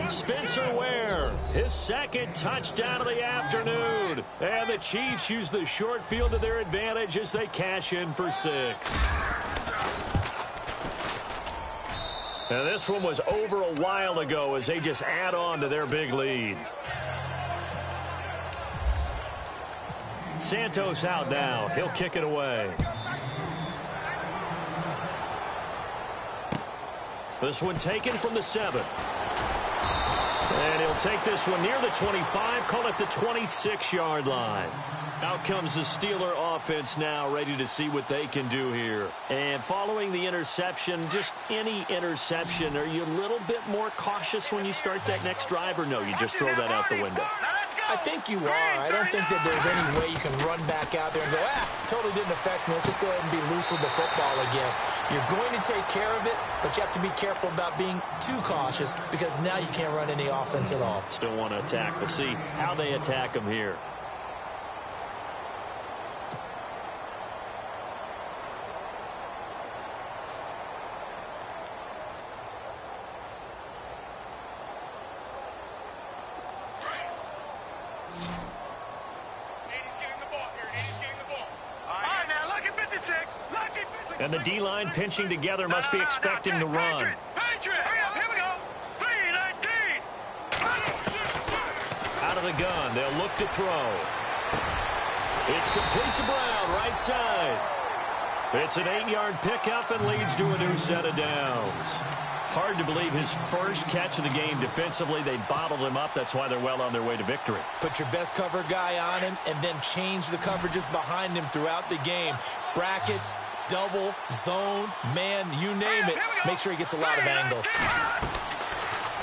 [SPEAKER 2] Spencer Ware, his 2nd touchdown of the afternoon. And the Chiefs use the short field to their advantage as they cash in for 6. And this one was over a while ago as they just add on to their big lead. Santos out now. He'll kick it away. This one taken from the 7. And he'll take this one near the 25, call it the 26-yard line. Out comes the Steeler offense now, ready to see what they can do here. And following the interception, just any interception, are you a little bit more cautious when you start that next drive, or no, you just throw that out the window?
[SPEAKER 3] I think you are. I don't think that there's any way you can run back out there and go, totally didn't affect me. Let's just go ahead and be loose with the football again. You're going to take care of it, but you have to be careful about being too cautious because now you can't run any offense at all.
[SPEAKER 2] Still want to attack. We'll see how they attack them here. And the D-line pinching together must be expecting the run. Out of the gun, they'll look to throw. It's complete to Brown, right side. It's an 8-yard pickup and leads to a new set of downs. Hard to believe his first catch of the game defensively. They bottled him up. That's why they're well on their way to victory.
[SPEAKER 3] Put your best cover guy on him and then change the coverages behind him throughout the game. Brackets, double, zone, man, you name it. Make sure he gets a lot of angles.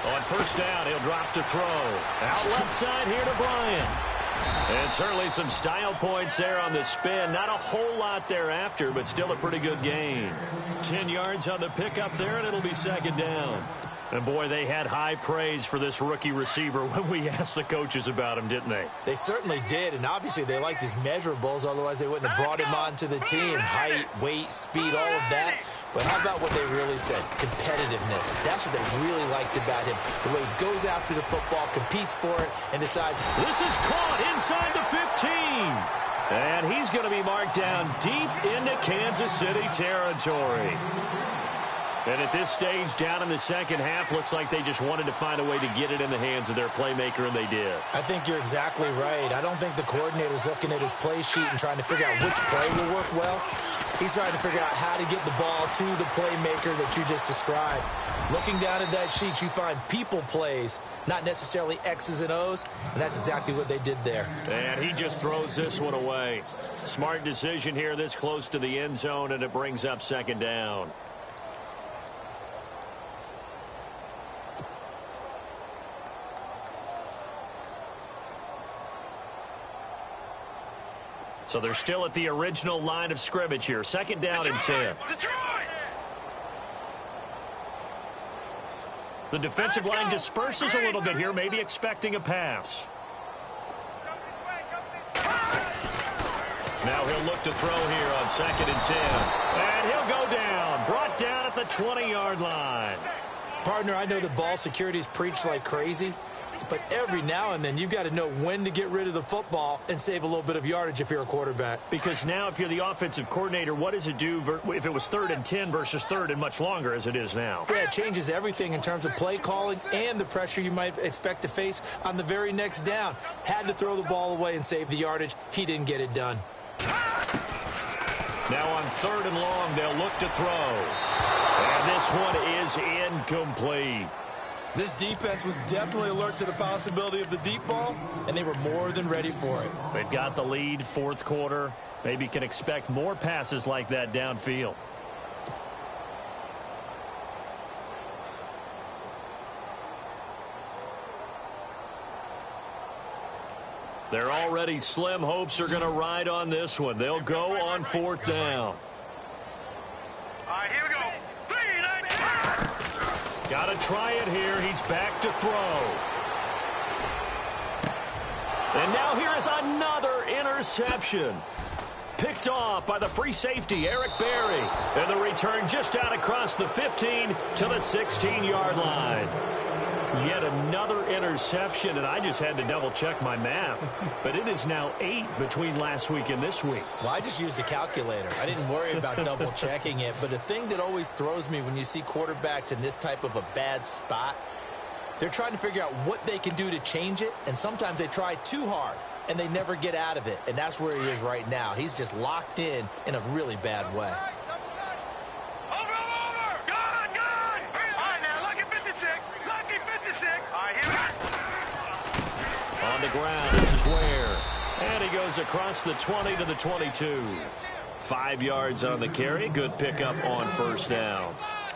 [SPEAKER 2] On first down, he'll drop to throw. Out left side here to Bryant. And certainly some style points there on the spin. Not a whole lot thereafter, but still a pretty good gain. 10 yards on the pickup there, and it'll be second down. And, boy, they had high praise for this rookie receiver when we asked the coaches about him, didn't they?
[SPEAKER 3] They certainly did, and obviously they liked his measurables. Otherwise, they wouldn't have brought him onto the team. Height, weight, speed, all of that. But how about what they really said? Competitiveness. That's what they really liked about him. The way he goes after the football, competes for it, and decides.
[SPEAKER 2] This is caught inside the 15. And he's going to be marked down deep into Kansas City territory. And at this stage, down in the second half, looks like they just wanted to find a way to get it in the hands of their playmaker, and they did.
[SPEAKER 3] I think you're exactly right. I don't think the coordinator's looking at his play sheet and trying to figure out which play will work well. He's trying to figure out how to get the ball to the playmaker that you just described. Looking down at that sheet, you find people plays, not necessarily X's and O's, and that's exactly what they did there.
[SPEAKER 2] And he just throws this one away. Smart decision here this close to the end zone, and it brings up second down. So they're still at the original line of scrimmage here. Second down and 10. The defensive line disperses a little bit here, maybe expecting a pass. Now he'll look to throw here on second and 10. And he'll go down. Brought down at the 20-yard line.
[SPEAKER 3] Partner, I know the ball security's preached like crazy, but every now and then you've got to know when to get rid of the football and save a little bit of yardage if you're a quarterback.
[SPEAKER 2] Because now if you're the offensive coordinator, what does it do if it was 3rd and 10 versus 3rd and much longer as it is now?
[SPEAKER 3] Yeah, it changes everything in terms of play calling and the pressure you might expect to face on the very next down. Had to throw the ball away and save the yardage. He didn't get it done.
[SPEAKER 2] Now on 3rd and long, they'll look to throw. And this one is incomplete.
[SPEAKER 3] This defense was definitely alert to the possibility of the deep ball, and they were more than ready for it.
[SPEAKER 2] They've got the lead, fourth quarter. Maybe can expect more passes like that downfield. Their already slim hopes are going to ride on this one. They'll go on 4th down.
[SPEAKER 4] All right, here we go.
[SPEAKER 2] Got to try it here. He's back to throw. And now here is another interception. Picked off by the free safety, Eric Berry. And the return just out across the 15 to the 16-yard line. Yet another interception, and I just had to double-check my math. But it is now 8 between last week and this week.
[SPEAKER 3] Well, I just used a calculator. I didn't worry about double-checking it. But the thing that always throws me when you see quarterbacks in this type of a bad spot, they're trying to figure out what they can do to change it, and sometimes they try too hard, and they never get out of it. And that's where he is right now. He's just locked in a really bad way.
[SPEAKER 2] On the ground, this is Ware. And he goes across the 20 to the 22. 5 yards on the carry. Good pickup on 1st down.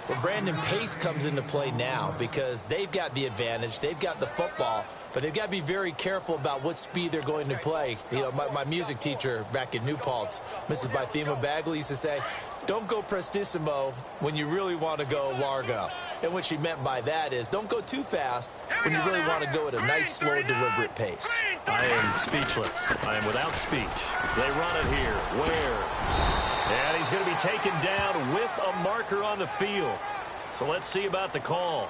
[SPEAKER 3] Well, Brandon, pace comes into play now because they've got the advantage. They've got the football, but they've got to be very careful about what speed they're going to play. You know, my music teacher back in New Paltz, Mrs. Bythema Bagley, used to say, don't go prestissimo when you really want to go largo. And what she meant by that is don't go too fast when you really want to go at a nice, slow, deliberate pace.
[SPEAKER 2] I am speechless. I am without speech. They run it here. Ware. And he's going to be taken down with a marker on the field. So let's see about the call.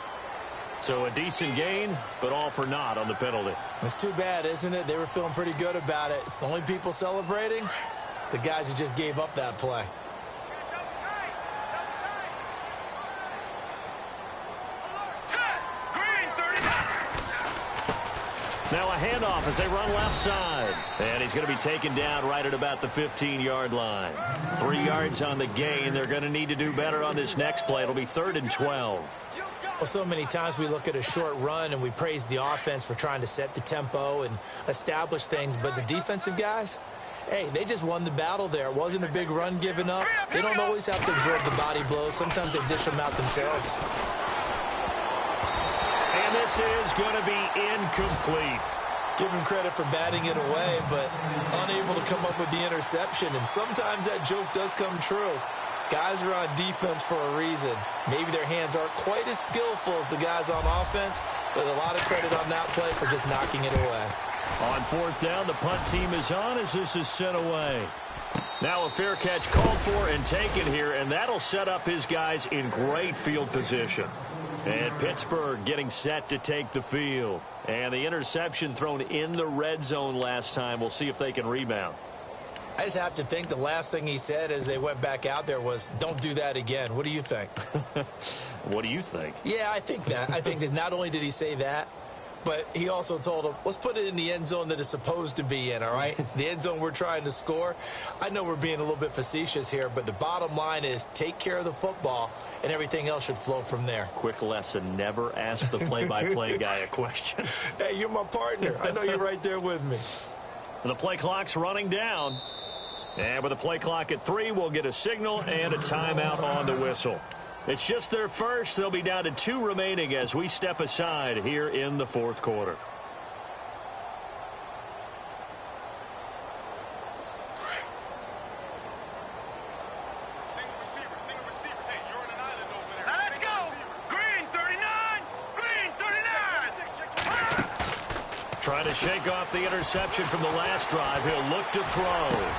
[SPEAKER 2] So a decent gain, but all for naught on the penalty.
[SPEAKER 3] It's too bad, isn't it? They were feeling pretty good about it. The only people celebrating, the guys who just gave up that play.
[SPEAKER 2] Now a handoff as they run left side. And he's going to be taken down right at about the 15-yard line. 3 yards on the gain. They're going to need to do better on this next play. It'll be 3rd and 12.
[SPEAKER 3] Well, so many times we look at a short run and we praise the offense for trying to set the tempo and establish things. But the defensive guys, hey, they just won the battle there. It wasn't a big run given up. They don't always have to absorb the body blows. Sometimes they dish them out themselves.
[SPEAKER 2] And this is going to be incomplete.
[SPEAKER 3] Give him credit for batting it away, but unable to come up with the interception. And sometimes that joke does come true. Guys are on defense for a reason. Maybe their hands aren't quite as skillful as the guys on offense, but a lot of credit on that play for just knocking it away.
[SPEAKER 2] On 4th down, the punt team is on as this is sent away. Now a fair catch called for and taken here, and that'll set up his guys in great field position. And Pittsburgh getting set to take the field. And the interception thrown in the red zone last time. We'll see if they can rebound.
[SPEAKER 3] I just have to think the last thing he said as they went back out there was, don't do that again. What do you think?
[SPEAKER 2] What do you think?
[SPEAKER 3] Yeah, I think that. I think that not only did he say that, but he also told him, let's put it in the end zone that it's supposed to be in, all right? The end zone we're trying to score. I know we're being a little bit facetious here, but the bottom line is take care of the football, and everything else should flow from there.
[SPEAKER 2] Quick lesson, never ask the play-by-play guy a question.
[SPEAKER 3] Hey, you're my partner. I know you're right there with me.
[SPEAKER 2] The play clock's running down. And with the play clock at 3, we'll get a signal and a timeout on the whistle. It's just their first. They'll be down to 2 remaining as we step aside here in the fourth quarter.
[SPEAKER 4] Single receiver. Hey, you're on an island over there. Now let's go. Green 39. Green 39.
[SPEAKER 2] Trying to shake off the interception from the last drive. He'll look to throw.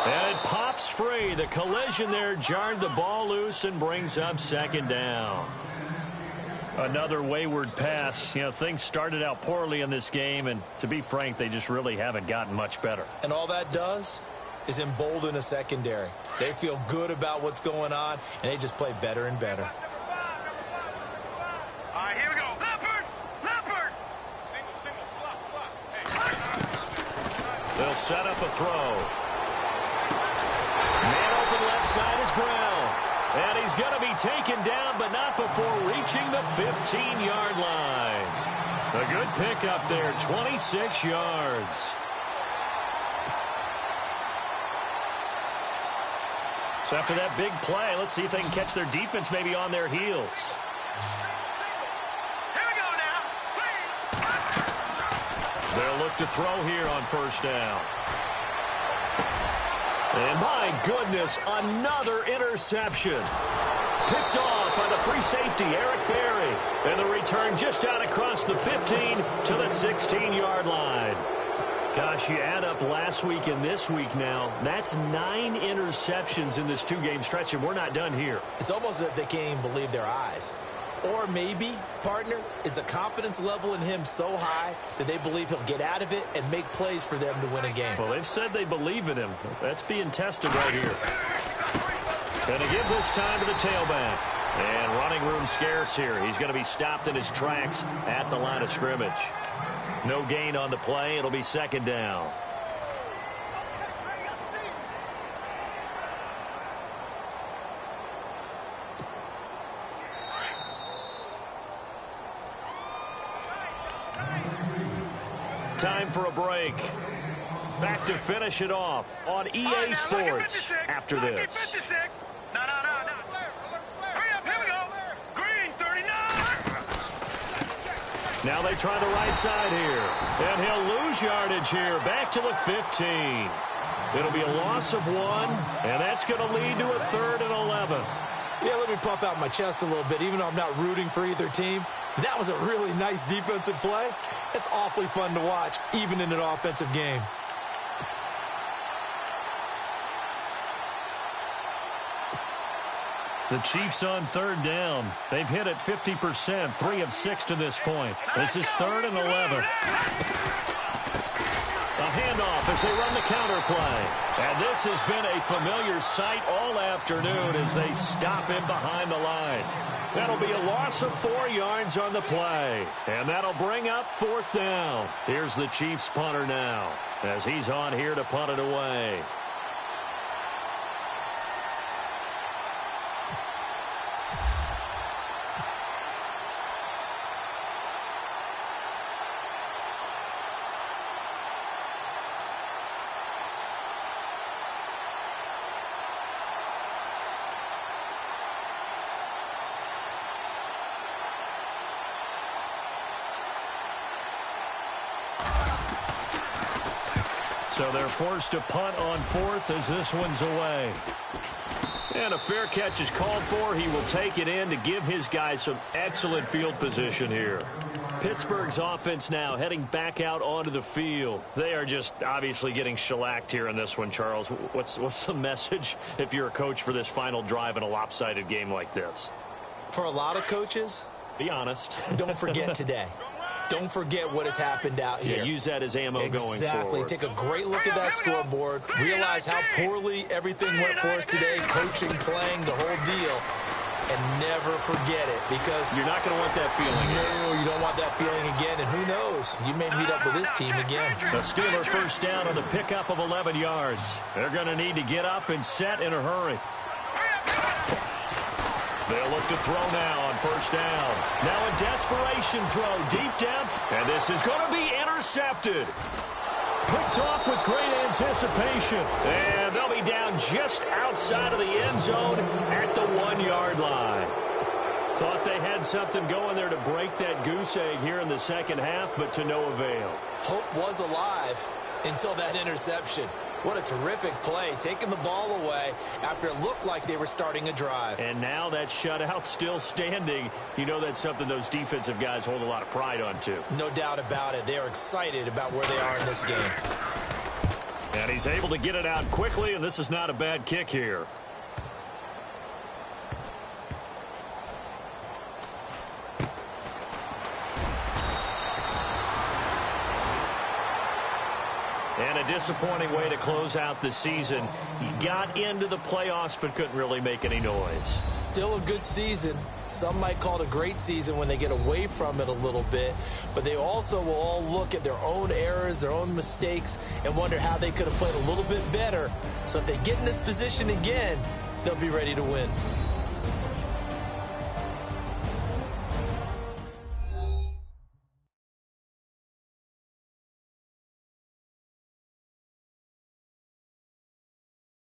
[SPEAKER 2] And it pops free. The collision there jarred the ball loose and brings up second down. Another wayward pass. You know, things started out poorly in this game, and to be frank, they just really haven't gotten much better.
[SPEAKER 3] And all that does is embolden a secondary. They feel good about what's going on, and they just play better and better.
[SPEAKER 4] All right, here we go. Leopard. Single, slot. Hey.
[SPEAKER 2] They'll set up a throw. Man open left side is Brown. And he's going to be taken down, but not before reaching the 15-yard line. A good pickup there, 26 yards. So after that big play, let's see if they can catch their defense maybe on their heels.
[SPEAKER 4] Here we go now.
[SPEAKER 2] They'll look to throw here on first down. And my goodness, another interception. Picked off by the free safety, Eric Berry. And the return just out across the 15 to the 16-yard line. Gosh, you add up last week and this week now. That's 9 interceptions in this 2-game stretch, and we're not done here.
[SPEAKER 3] It's almost as if they can't even believe their eyes. Or maybe, partner, is the confidence level in him so high that they believe he'll get out of it and make plays for them to win a game.
[SPEAKER 2] Well, they've said they believe in him. That's being tested right here. Going to give this time to the tailback. And running room scarce here. He's going to be stopped in his tracks at the line of scrimmage. No gain on the play. It'll be second down. Time for a break. Back to finish it off on EA Sports after this.
[SPEAKER 4] No. Hurry up, here we go. Green 39.
[SPEAKER 2] Now they try the right side here. And he'll lose yardage here. Back to the 15. It'll be a loss of 1, and that's going to lead to a 3rd and 11.
[SPEAKER 3] Yeah, let me puff out my chest a little bit, even though I'm not rooting for either team. That was a really nice defensive play. It's awfully fun to watch, even in an offensive game.
[SPEAKER 2] The Chiefs on 3rd down. They've hit it 50%, 3 of 6 to this point. This is 3rd and 11. A handoff as they run the counter play. And this has been a familiar sight all afternoon as they stop him behind the line. That'll be a loss of 4 yards on the play. And that'll bring up 4th down. Here's the Chiefs punter now as he's on here to punt it away. So they're forced to punt on 4th as this one's away. And a fair catch is called for. He will take it in to give his guys some excellent field position here. Pittsburgh's offense now heading back out onto the field. They are just obviously getting shellacked here in this one, Charles. What's the message if you're a coach for this final drive in a lopsided game like this?
[SPEAKER 3] For a lot of coaches,
[SPEAKER 2] be honest.
[SPEAKER 3] don't forget today. don't forget what has happened out here.
[SPEAKER 2] Yeah, use that as ammo going forward.
[SPEAKER 3] Exactly. Take a great look at that scoreboard. Realize how poorly everything went for us today, coaching, playing, the whole deal. And never forget it, because
[SPEAKER 2] you're not going to want that feeling.
[SPEAKER 3] No, you don't want that feeling again. And who knows? You may meet up with this team again.
[SPEAKER 2] The Steeler first down on the pickup of 11 yards. They're going to need to get up and set in a hurry. They'll look to throw now on first down. Now a desperation throw deep down. And this is going to be intercepted. Picked off with great anticipation. And they'll be down just outside of the end zone at the 1-yard line. Thought they had something going there to break that goose egg here in the second half, but to no avail.
[SPEAKER 3] Hope was alive until that interception. What a terrific play, taking the ball away after it looked like they were starting a drive. And
[SPEAKER 2] now that shutout still standing. You know that's something those defensive guys hold a lot of pride on, too.
[SPEAKER 3] No doubt about it. They are excited about where they are in this game.
[SPEAKER 2] And he's able to get it out quickly, and this is not a bad kick here. And a disappointing way to close out the season. He got into the playoffs but couldn't really make any noise.
[SPEAKER 3] Still a good season. Some might call it a great season when they get away from it a little bit. But they also will all look at their own errors, their own mistakes, and wonder how they could have played a little bit better. So if they get in this position again, they'll be ready to win.